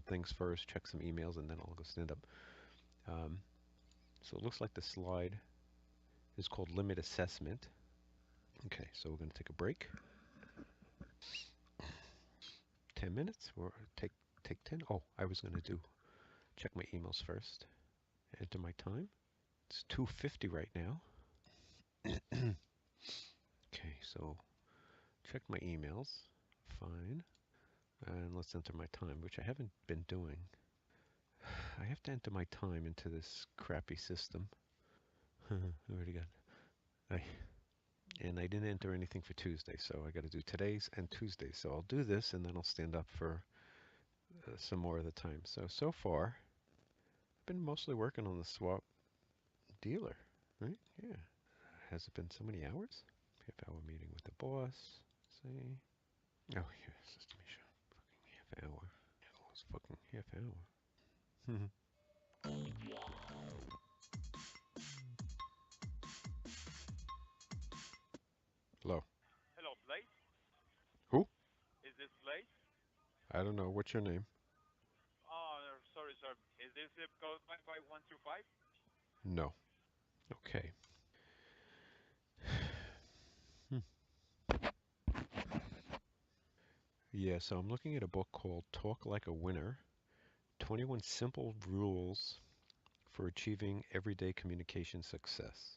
S1: things first, check some emails, and then I'll go stand up. So it looks like the slide is called Limit Assessment. Okay, so we're going to take a break. 10 minutes or take 10. Oh, I was going to check my emails first. Enter my time. It's 2:50 right now. Okay, so check my emails. Fine. And let's enter my time, which I haven't been doing. I have to enter my time into this crappy system. I already got. And I didn't enter anything for Tuesday, so I got to do today's and Tuesdays. So I'll do this, and then I'll stand up for some more of the time. So far, I've been mostly working on the swap dealer, right? Yeah. Has it been so many hours? Half-hour meeting with the boss. See. Oh, yeah, system issue. Fucking half hour. It was fucking half hour. Hello.
S3: Hello, Blaze.
S1: Who?
S3: Is this Blaze?
S1: I don't know. What's your name?
S3: Oh, no, sorry, sir. Is this zip code 55125?
S1: No. Okay. Hmm. Yeah, so I'm looking at a book called Talk Like a Winner, 21 Simple Rules for Achieving Everyday Communication Success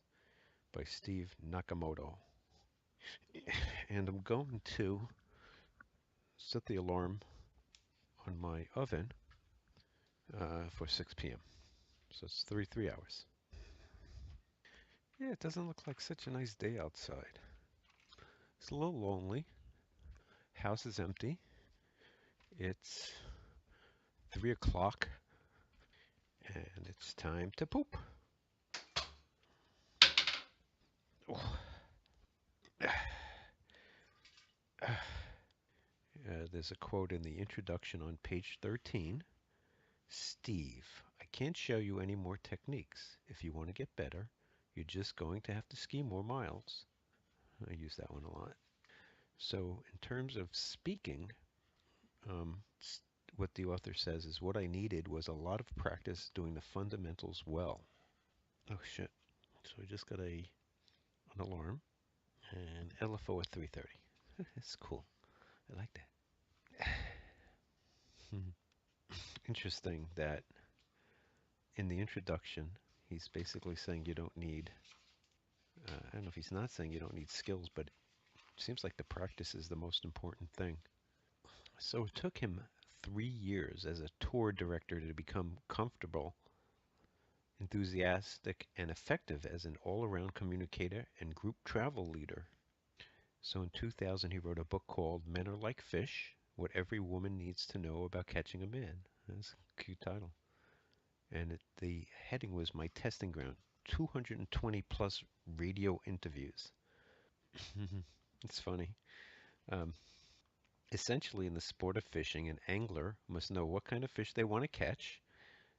S1: by Steve Nakamoto. And I'm going to set the alarm on my oven for 6 p.m. So it's 3 hours. Yeah, it doesn't look like such a nice day outside. It's a little lonely. House is empty. It's 3 o'clock, and it's time to poop. Oh. There's a quote in the introduction on page 13. Steve, I can't show you any more techniques. If you want to get better, you're just going to have to ski more miles. I use that one a lot. So, in terms of speaking, what the author says is what I needed was a lot of practice doing the fundamentals well. Oh shit. So I just got an alarm and LFO at 3:30. That's cool. I like that. Interesting that in the introduction, he's basically saying you don't need, I don't know if he's not saying you don't need skills, but it seems like the practice is the most important thing. So it took him 3 years as a tour director to become comfortable, enthusiastic, and effective as an all around communicator and group travel leader. So in 2000, he wrote a book called Men Are Like Fish: What Every Woman Needs to Know About Catching a Man. That's a cute title. And the heading was My Testing Ground, 220 plus radio interviews. It's funny. Um, Essentially, in the sport of fishing, an angler must know what kind of fish they want to catch,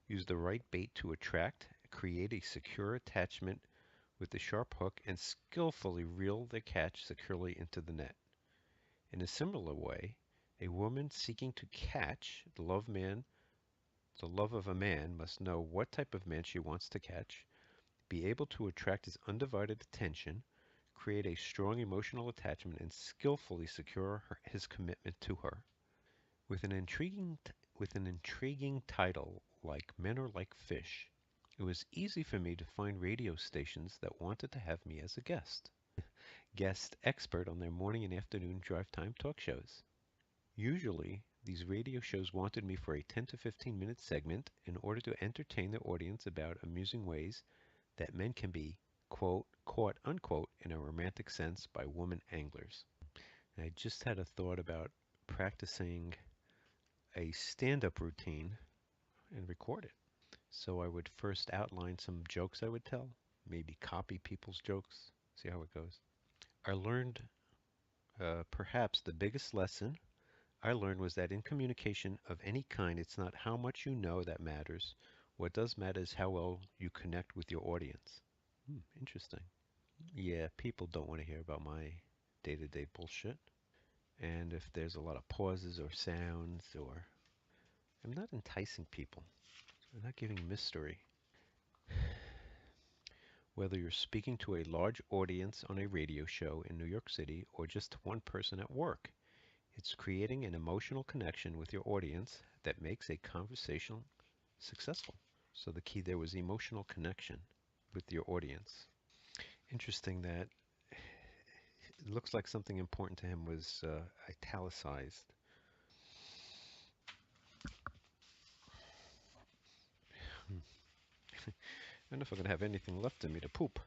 S1: use the right bait to attract, create a secure attachment with the sharp hook, and skillfully reel the catch securely into the net. In a similar way, a woman seeking to catch the love of a man must know what type of man she wants to catch, be able to attract his undivided attention, create a strong emotional attachment, and skillfully secure his commitment to her. With an intriguing title like Men Are Like Fish, it was easy for me to find radio stations that wanted to have me as a guest expert on their morning and afternoon drive time talk shows. Usually, these radio shows wanted me for a 10 to 15-minute segment in order to entertain their audience about amusing ways that men can be, quote, caught, unquote, in a romantic sense by woman anglers. And I just had a thought about practicing a stand-up routine and record it. So I would first outline some jokes I would tell, maybe copy people's jokes, see how it goes. I learned perhaps the biggest lesson I learned was that in communication of any kind, it's not how much you know that matters. What does matter is how well you connect with your audience. Interesting. Yeah, people don't want to hear about my day-to-day bullshit. And if there's a lot of pauses or sounds, or I'm not enticing people, I'm not giving mystery. Whether you're speaking to a large audience on a radio show in New York City or just one person at work, it's creating an emotional connection with your audience that makes a conversation successful. So the key there was emotional connection with your audience. Interesting that it looks like something important to him was italicized. Hmm. I don't know if I'm going to have anything left in me to poop.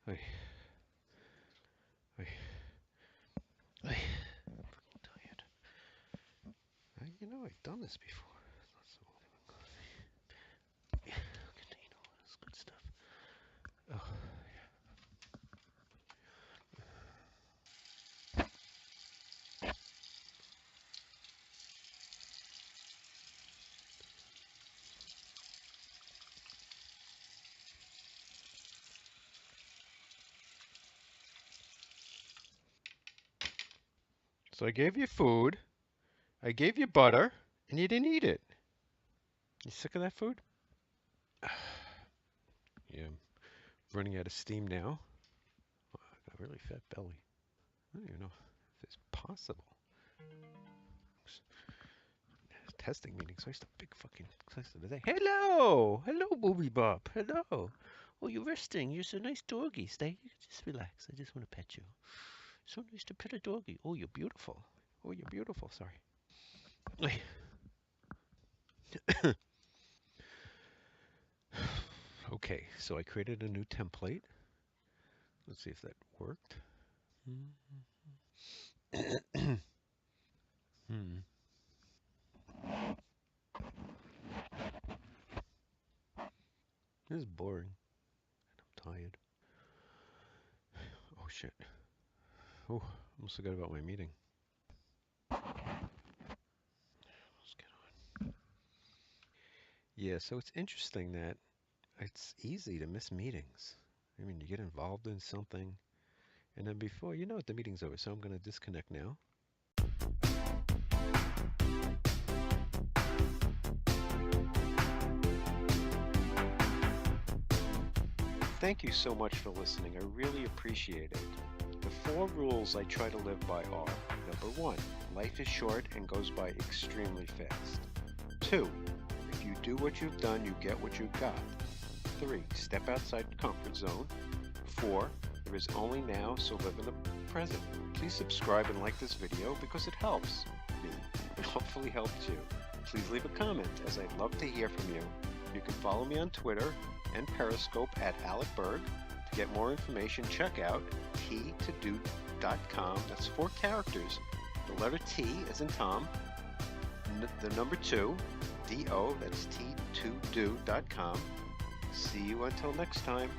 S1: I, I, I, I'm fucking tired. I've done this before. That's yeah, container, that's good stuff. Oh, So I gave you food, I gave you butter, and you didn't eat it. You sick of that food? Yeah, I'm running out of steam now. I got a really fat belly. I don't even know if it's possible. Testing meeting, so I used to big fucking success of the day. Hello! Hello, Booby Bob. Hello. Oh, you're resting. You're so nice doggy. Stay. You can just relax. I just want to pet you. So nice to pet a doggy. Oh, you're beautiful. Oh, you're beautiful. Sorry. Okay, so I created a new template. Let's see if that worked. Hmm. This is boring. I'm tired. Oh shit. Oh, almost forgot about my meeting. Let's get on. Yeah, so it's interesting that it's easy to miss meetings. I mean, you get involved in something, and then before you know it, the meeting's over. So I'm going to disconnect now. Thank you so much for listening. I really appreciate it. The 4 rules I try to live by are: number 1, life is short and goes by extremely fast. 2, if you do what you've done, you get what you've got. 3, step outside your comfort zone. 4, there is only now, so live in the present. Please subscribe and like this video because it helps me and hopefully helps you. Please leave a comment, as I'd love to hear from you. You can follow me on Twitter and Periscope at Alec Berg. To get more information, check out t2do.com. That's 4 characters. The letter T as in Tom, the number 2, D-O, that's t2do.com. See you until next time.